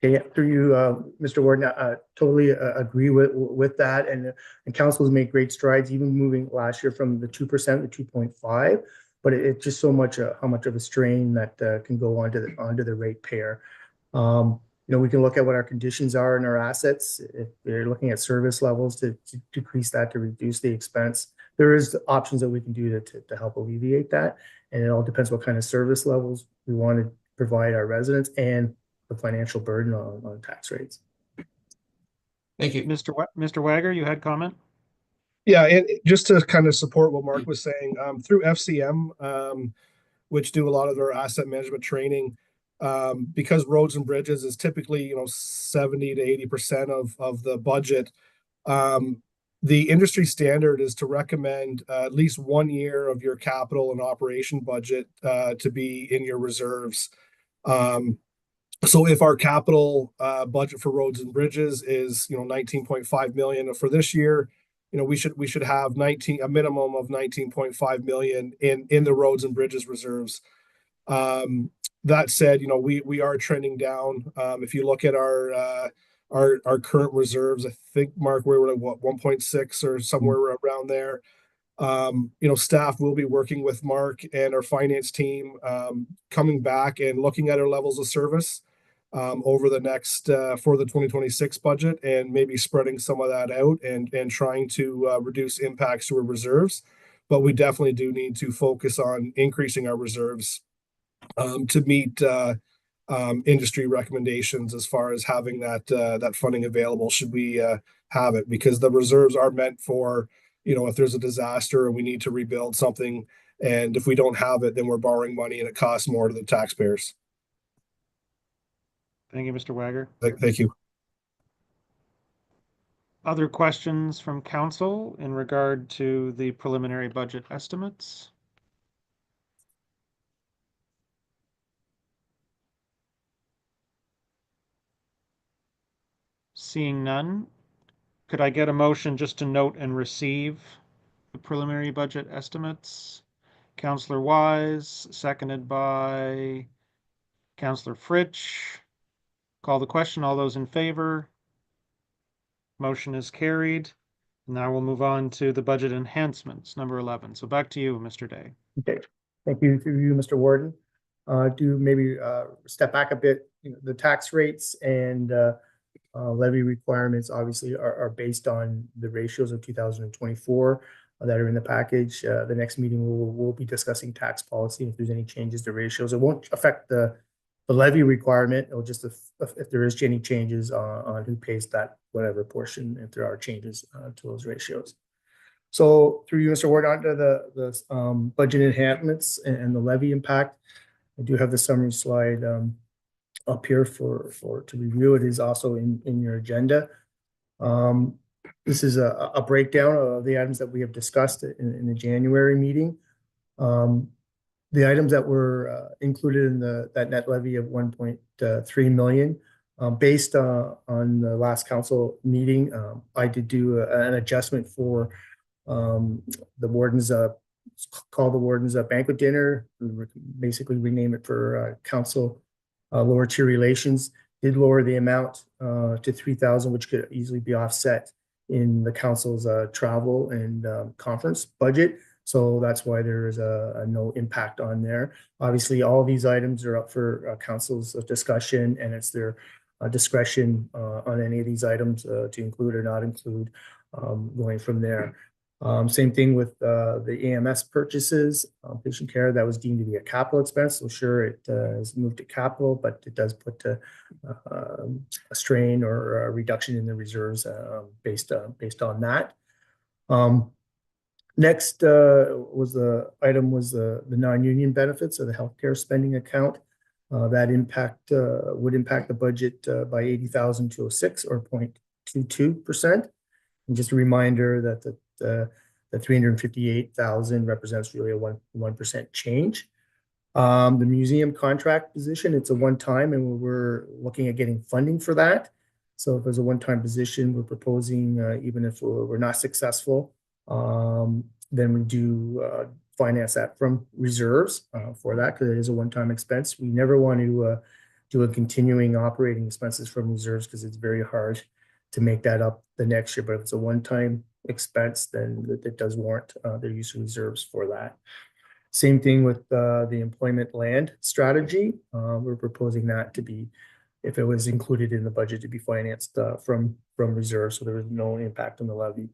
Okay, through you, Mr. Warden, I totally agree with that. And council has made great strides, even moving last year from the 2% to 2.5. but it's just so much how much of a strain that can go onto the ratepayer. We can look at what our conditions are in our assets. If they're looking at service levels to decrease that, to reduce the expense, there is options that we can do to help alleviate that. And it all depends what kind of service levels we want to provide our residents and the financial burden on tax rates. Thank you. Mr. Wager, you had comment? Yeah, and just to kind of support what Mark was saying, through FCM, which do a lot of their asset management training, because roads and bridges is typically 70 to 80% of the budget. The industry standard is to recommend at least 1 year of your capital and operation budget to be in your reserves. So if our capital budget for roads and bridges is 19.5 million for this year, we should have a minimum of 19.5 million in the roads and bridges reserves. That said, we are trending down. If you look at our current reserves, I think, Mark, we were at what, 1.6 or somewhere around there. Staff will be working with Mark and our finance team, coming back and looking at our levels of service over the next for the 2026 budget, and maybe spreading some of that out and trying to reduce impacts to our reserves. But we definitely do need to focus on increasing our reserves to meet industry recommendations as far as having that funding available should we have it, because the reserves are meant for if there's a disaster and we need to rebuild something, and if we don't have it, then we're borrowing money and it costs more to the taxpayers. Thank you, Mr. Wager. Thank you. Other questions from council in regard to the preliminary budget estimates? Seeing none, could I get a motion just to note and receive the preliminary budget estimates? Councillor Wise, seconded by Councillor Fritsch. Call the question. All those in favor? Motion is carried. Now we'll move on to the budget enhancements, number 11. So back to you, Mr. Day. Okay, thank you through you, Mr. Warden. Do maybe step back a bit. The tax rates and levy requirements obviously are based on the ratios of 2024 that are in the package. The next meeting we'll be discussing tax policy. If there's any changes to ratios, it won't affect the levy requirement. It'll just if there is any changes on who pays that whatever portion, if there are changes to those ratios. So through you, Mr. Ward, onto the budget enhancements and the levy impact. I do have the summary slide up here to review. It is also in your agenda. This is a breakdown of the items that we have discussed in the January meeting. The items that were included in that net levy of 1.3 million, based on the last council meeting, I did do an adjustment for the warden's call the warden's banquet dinner, basically rename it for council lower tier relations. Did lower the amount to 3,000, which could easily be offset in the council's travel and conference budget. So that's why there is a no impact on there. Obviously, all of these items are up for council's discussion, and it's their discretion on any of these items to include or not include going from there. Same thing with the AMS purchases, patient care, that was deemed to be a capital expense. So sure, it is moved to capital, but it does put a strain or a reduction in the reserves based on that. Next was the non-union benefits of the healthcare spending account. That would impact the budget by 80,206 or 0.22%. And just a reminder that the 358,000 represents really a 1% change. The museum contract position, it's a one-time, and we're looking at getting funding for that. So if there's a one-time position, we're proposing, even if we're not successful, then we do finance that from reserves for that, because it is a one-time expense. We never want to do a continuing operating expenses from reserves, because it's very hard to make that up the next year. But if it's a one-time expense, then it does warrant the use of reserves for that. Same thing with the employment land strategy. We're proposing that to be, if it was included in the budget, to be financed from reserve, so there was no impact on the levy.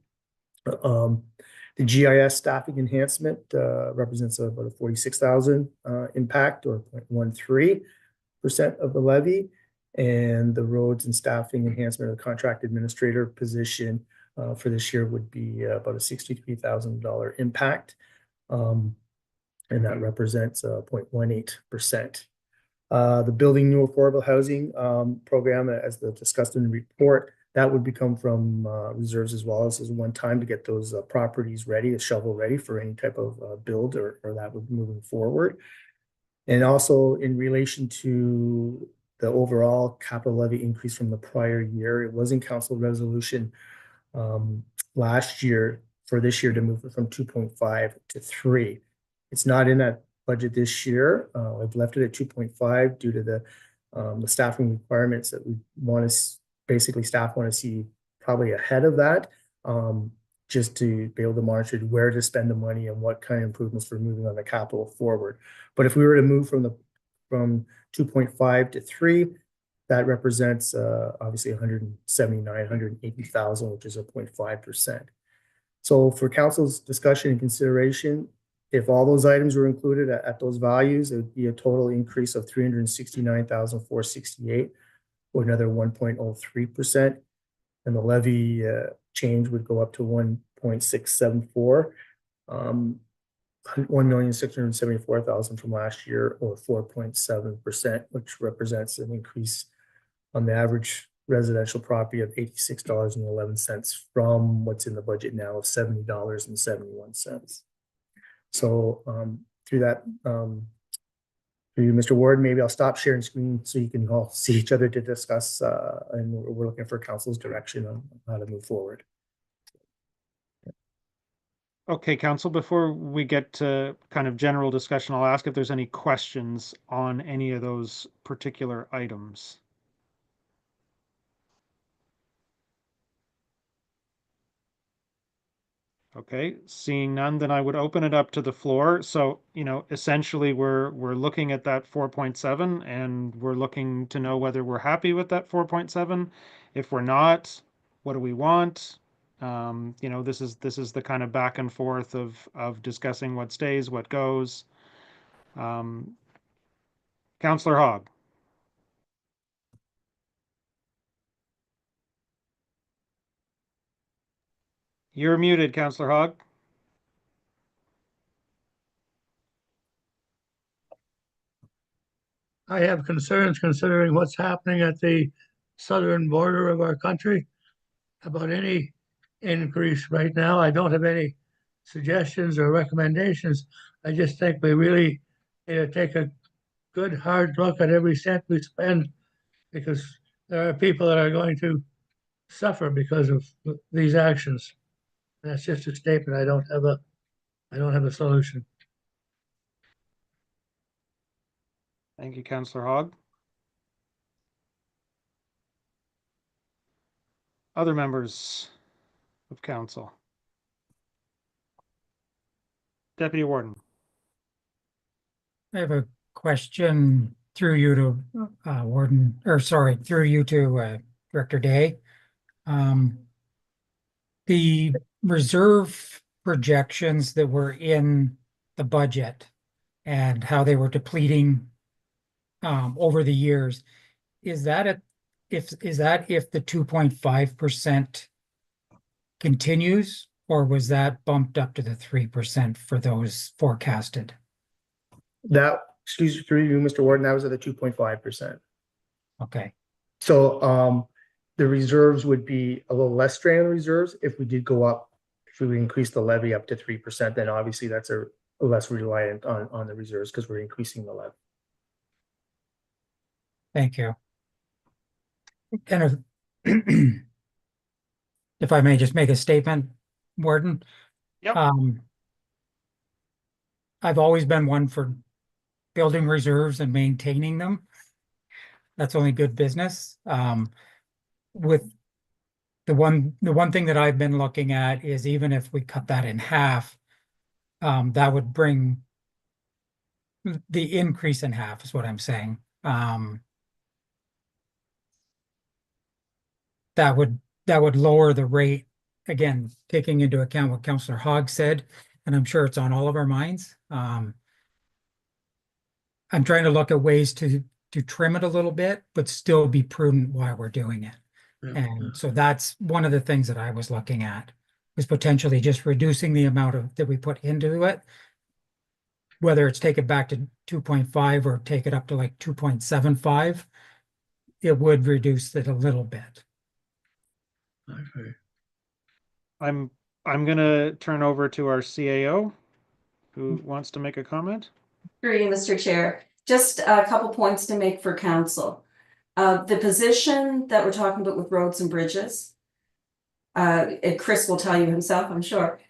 The GIS staffing enhancement represents about a 46,000 impact, or 0.13% of the levy. And the roads and staffing enhancement of the contract administrator position for this year would be about a $63,000 impact. And that represents 0.18%. The building new affordable housing program, as discussed in the report, that would become from reserves as well as one time to get those properties ready, shovel ready for any type of build or that would be moving forward. And also in relation to the overall capital levy increase from the prior year, it was in council resolution last year for this year to move it from 2.5 to 3. It's not in that budget this year. I've left it at 2.5 due to the staffing requirements that we want to, basically staff want to see probably ahead of that, just to be able to monitor where to spend the money and what kind of improvements we're moving on the capital forward. But if we were to move from 2.5 to 3, that represents obviously 180,000, which is a 0.5%. So for council's discussion and consideration, if all those items were included at those values, it would be a total increase of 369,468, or another 1.03%. And the levy change would go up to 1.674, 1,674,000 from last year, or 4.7%, which represents an increase on the average residential property of $86.11 from what's in the budget now of $70.71. So through that, through you, Mr. Ward, maybe I'll stop sharing screen so you can all see each other to discuss, and we're looking for council's direction on how to move forward. Okay, council, before we get to kind of general discussion, I'll ask if there's any questions on any of those particular items. Okay, seeing none, then I would open it up to the floor. So, essentially we're looking at that 4.7 and we're looking to know whether we're happy with that 4.7. If we're not, what do we want? This is the kind of back and forth of discussing what stays, what goes. Councillor Hogg. You're muted, Councillor Hogg. I have concerns considering what's happening at the southern border of our country about any increase right now. I don't have any suggestions or recommendations. I just think we really need to take a good hard look at every cent we spend, because there are people that are going to suffer because of these actions. That's just a statement. I don't have a solution. Thank you, Councillor Hogg. Other members of council. Deputy Warden. I have a question through you to through you to Director Day. The reserve projections that were in the budget and how they were depleting over the years, is that if the 2.5% continues, or was that bumped up to the 3% for those forecasted? That, excuse me, through you, Mr. Warden, that was at the 2.5%. Okay. So the reserves would be a little less strain on the reserves if we did go up, if we increase the levy up to 3%, then obviously that's a less reliant on the reserves because we're increasing the levy. Thank you. And if I may just make a statement, Warden. Yep. I've always been one for building reserves and maintaining them. That's only good business. With the one thing that I've been looking at is, even if we cut that in half, that would bring the increase in half is what I'm saying. That would lower the rate, again, taking into account what Councillor Hogg said, and I'm sure it's on all of our minds. I'm trying to look at ways to trim it a little bit, but still be prudent while we're doing it. And so that's one of the things that I was looking at, was potentially just reducing the amount of that we put into it. Whether it's take it back to 2.5 or take it up to like 2.75, it would reduce it a little bit. Okay. I'm gonna turn over to our CAO, who wants to make a comment. Through you, Mr. Chair. Just a couple points to make for council. The position that we're talking about with roads and bridges, and Chris will tell you himself, I'm sure.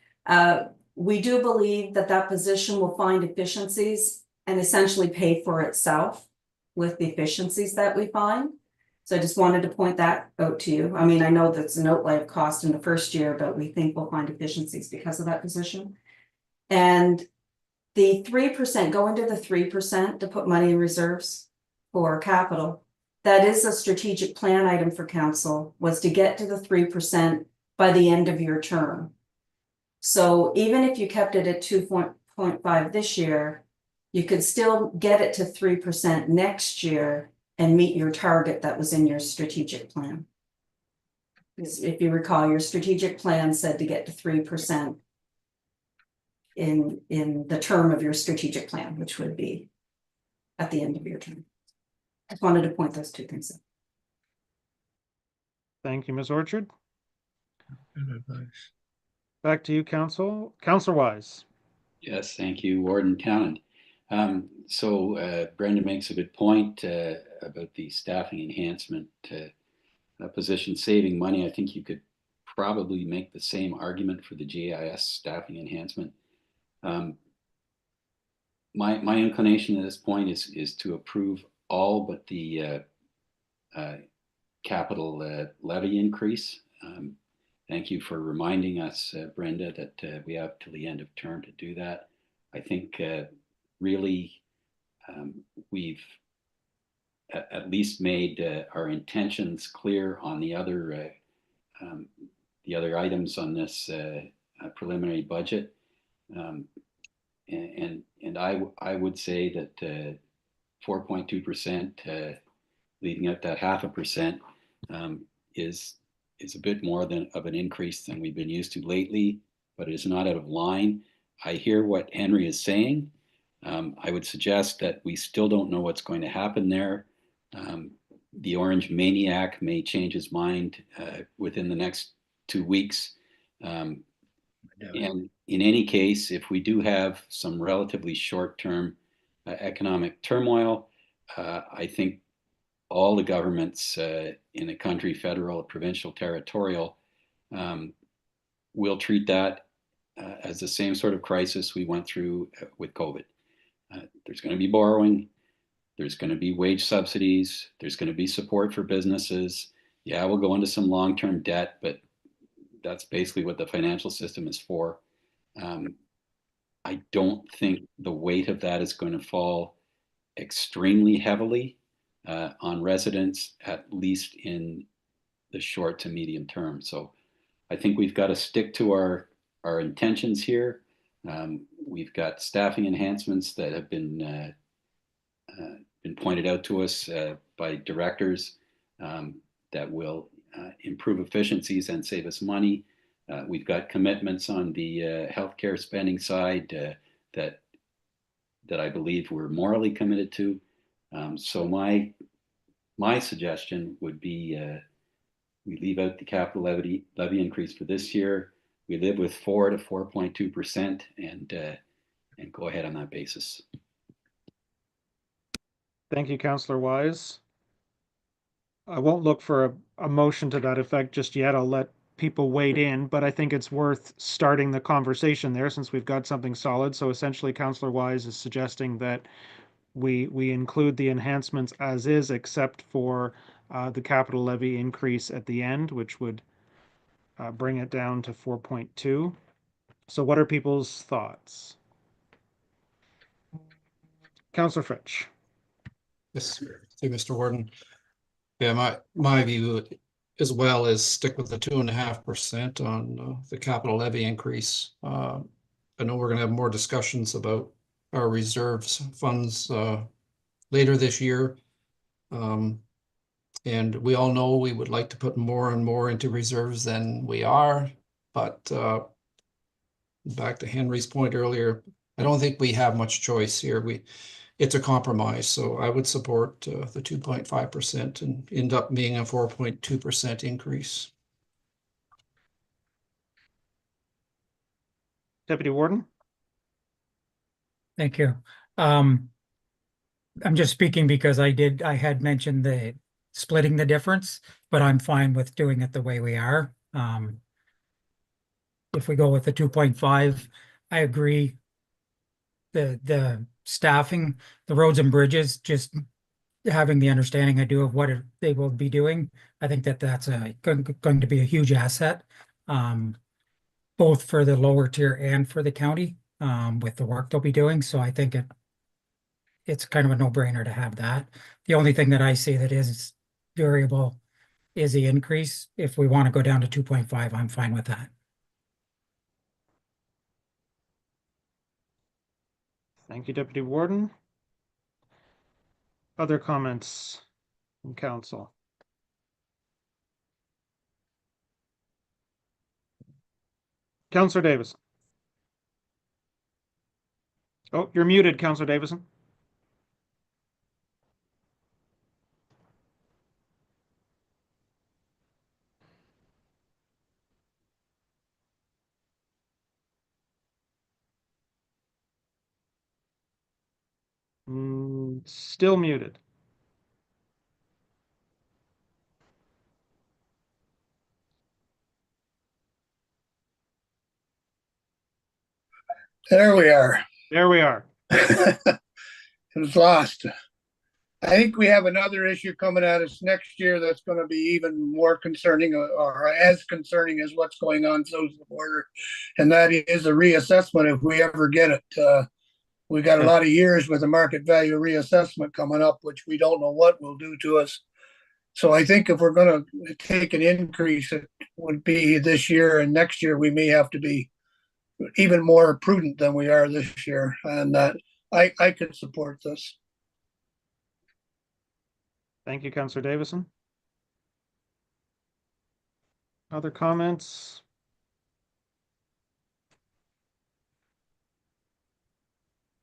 We do believe that that position will find efficiencies and essentially pay for itself with the efficiencies that we find. So I just wanted to point that out to you. I mean, I know that's an outlay of cost in the first year, but we think we'll find efficiencies because of that position. And the 3%, go into the 3% to put money in reserves for capital. That is a strategic plan item for council, was to get to the 3% by the end of your term. So even if you kept it at 2.5 this year, you could still get it to 3% next year and meet your target that was in your strategic plan. Because if you recall, your strategic plan said to get to 3% in the term of your strategic plan, which would be at the end of your term. I just wanted to point those two things out. Thank you, Ms. Orchard. Good advice. Back to you, Councillor Wise. Yes, thank you, Warden Townend. Brenda makes a good point about the staffing enhancement position saving money. I think you could probably make the same argument for the GIS staffing enhancement. My inclination at this point is to approve all but the capital levy increase. Thank you for reminding us, Brenda, that we have till the end of term to do that. I think really we've at least made our intentions clear on the other items on this preliminary budget. And I would say that 4.2%, leaving out that 0.5%, is a bit more of an increase than we've been used to lately, but it is not out of line. I hear what Henry is saying. I would suggest that we still don't know what's going to happen there. The Orange Maniac may change his mind within the next 2 weeks. And in any case, if we do have some relatively short-term economic turmoil, I think all the governments in the country, federal, provincial, territorial, will treat that as the same sort of crisis we went through with COVID. There's going to be borrowing, there's going to be wage subsidies, there's going to be support for businesses. Yeah, we'll go into some long-term debt, but that's basically what the financial system is for. I don't think the weight of that is going to fall extremely heavily on residents, at least in the short to medium term. So I think we've got to stick to our intentions here. We've got staffing enhancements that have been pointed out to us by directors that will improve efficiencies and save us money. We've got commitments on the healthcare spending side that I believe we're morally committed to. So my suggestion would be we leave out the capital levy increase for this year. We live with 4 to 4.2% and go ahead on that basis. Thank you, Councillor Wise. I won't look for a motion to that effect just yet. I'll let people wade in, but I think it's worth starting the conversation there since we've got something solid. So essentially, Councillor Wise is suggesting that we include the enhancements as is, except for the capital levy increase at the end, which would bring it down to 4.2. So what are people's thoughts? Councillor Fritsch. Yes, thank you, Mr. Warden. Yeah, my view as well is stick with the 2.5% on the capital levy increase. I know we're gonna have more discussions about our reserves funds later this year. And we all know we would like to put more and more into reserves than we are, but back to Henry's point earlier, I don't think we have much choice here. It's a compromise, so I would support the 2.5% and end up being a 4.2% increase. Deputy Warden. Thank you. I'm just speaking because I had mentioned the splitting the difference, but I'm fine with doing it the way we are. If we go with the 2.5, I agree. The staffing, the roads and bridges, just having the understanding I do of what they will be doing, I think that's going to be a huge asset, both for the lower tier and for the county, with the work they'll be doing. So I think it's kind of a no-brainer to have that. The only thing that I see that is variable is the increase. If we want to go down to 2.5, I'm fine with that. Thank you, Deputy Warden. Other comments from council? Councillor Davison. Oh, you're muted, Councillor Davison. Still muted. There we are. There we are. It was lost. I think we have another issue coming at us next year that's going to be even more concerning, or as concerning as what's going on south of the border, and that is a reassessment if we ever get it. We got a lot of years with a market value reassessment coming up, which we don't know what will do to us. So I think if we're going to take an increase, it would be this year, and next year we may have to be even more prudent than we are this year. And I could support this. Thank you, Councillor Davison. Other comments?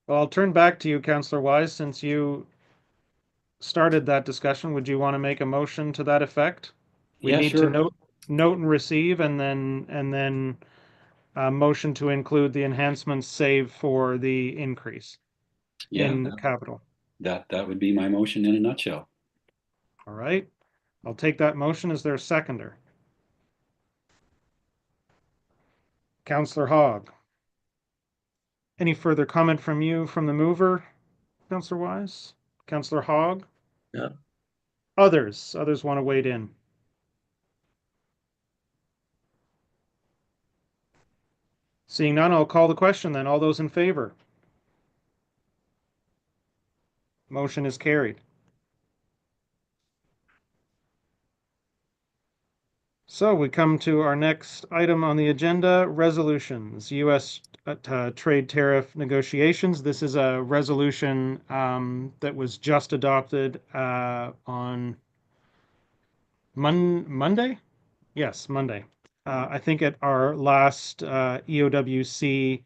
Well, I'll turn back to you, Councillor Wise, since you started that discussion. Would you want to make a motion to that effect? We Yeah, need sure. to note and receive, and then motion to include the enhancements save for the increase in capital. That would be my motion in a nutshell. All right. I'll take that motion. Is there a seconder? Councillor Hogg. Any further comment from you from the mover, Councillor Wise? Councillor Hogg? Yeah. Others want to wade in. Seeing none, I'll call the question then. All those in favor? Motion is carried. So we come to our next item on the agenda, resolutions, U.S. Trade tariff negotiations. This is a resolution that was just adopted on Monday? Yes, Monday. I think at our last EOWC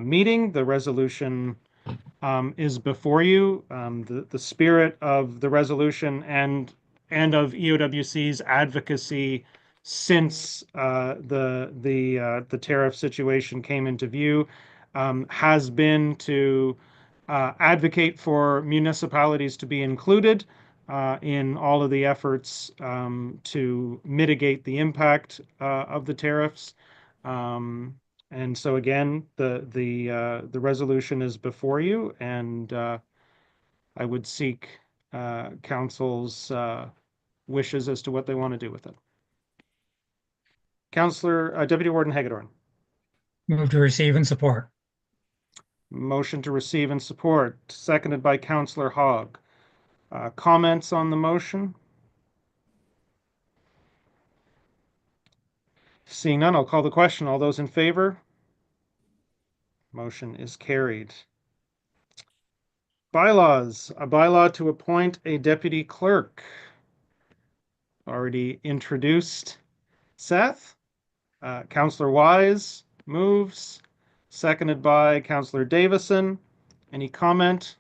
meeting, the resolution is before you. The spirit of the resolution and of EOWC's advocacy since the tariff situation came into view has been to advocate for municipalities to be included in all of the efforts to mitigate the impact of the tariffs. And so again, the resolution is before you, and I would seek council's wishes as to what they want to do with it. Councillor Deputy Warden Hagedorn. Move to receive and support. Motion to receive and support, seconded by Councillor Hogg. Comments on the motion? Seeing none, I'll call the question. All those in favor? Motion is carried. Bylaws, a bylaw to appoint a deputy clerk. Already introduced Seth. Councillor Wise moves, seconded by Councillor Davison. Any comment?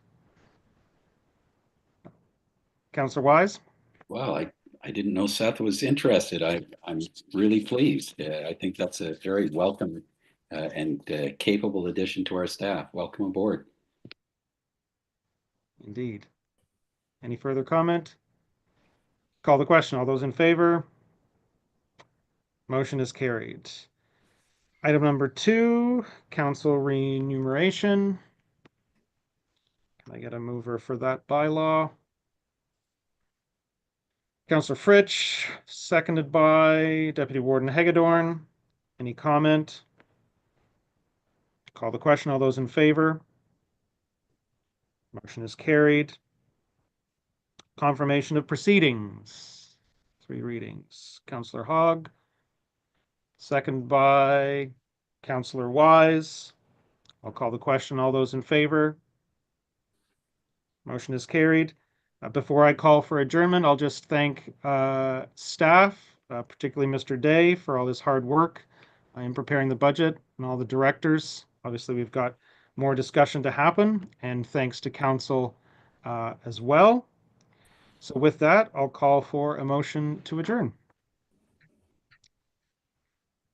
Councillor Wise? Well, I didn't know Seth was interested. I'm really pleased. I think that's a very welcome and capable addition to our staff. Welcome aboard. Indeed. Any further comment? Call the question. All those in favor? Motion is carried. Item number 2, council remuneration. Can I get a mover for that bylaw? Councillor Fritsch, seconded by Deputy Warden Hagedorn. Any comment? Call the question. All those in favor? Motion is carried. Confirmation of proceedings. 3 readings. Councillor Hogg, seconded by Councillor Wise. I'll call the question. All those in favor? Motion is carried. Before I call for adjournment, I'll just thank staff, particularly Mr. Day, for all his hard work in preparing the budget, and all the directors. Obviously, we've got more discussion to happen, and thanks to council as well. So with that, I'll call for a motion to adjourn.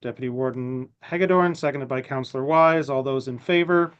Deputy Warden Hagedorn, seconded by Councillor Wise. All those in favor?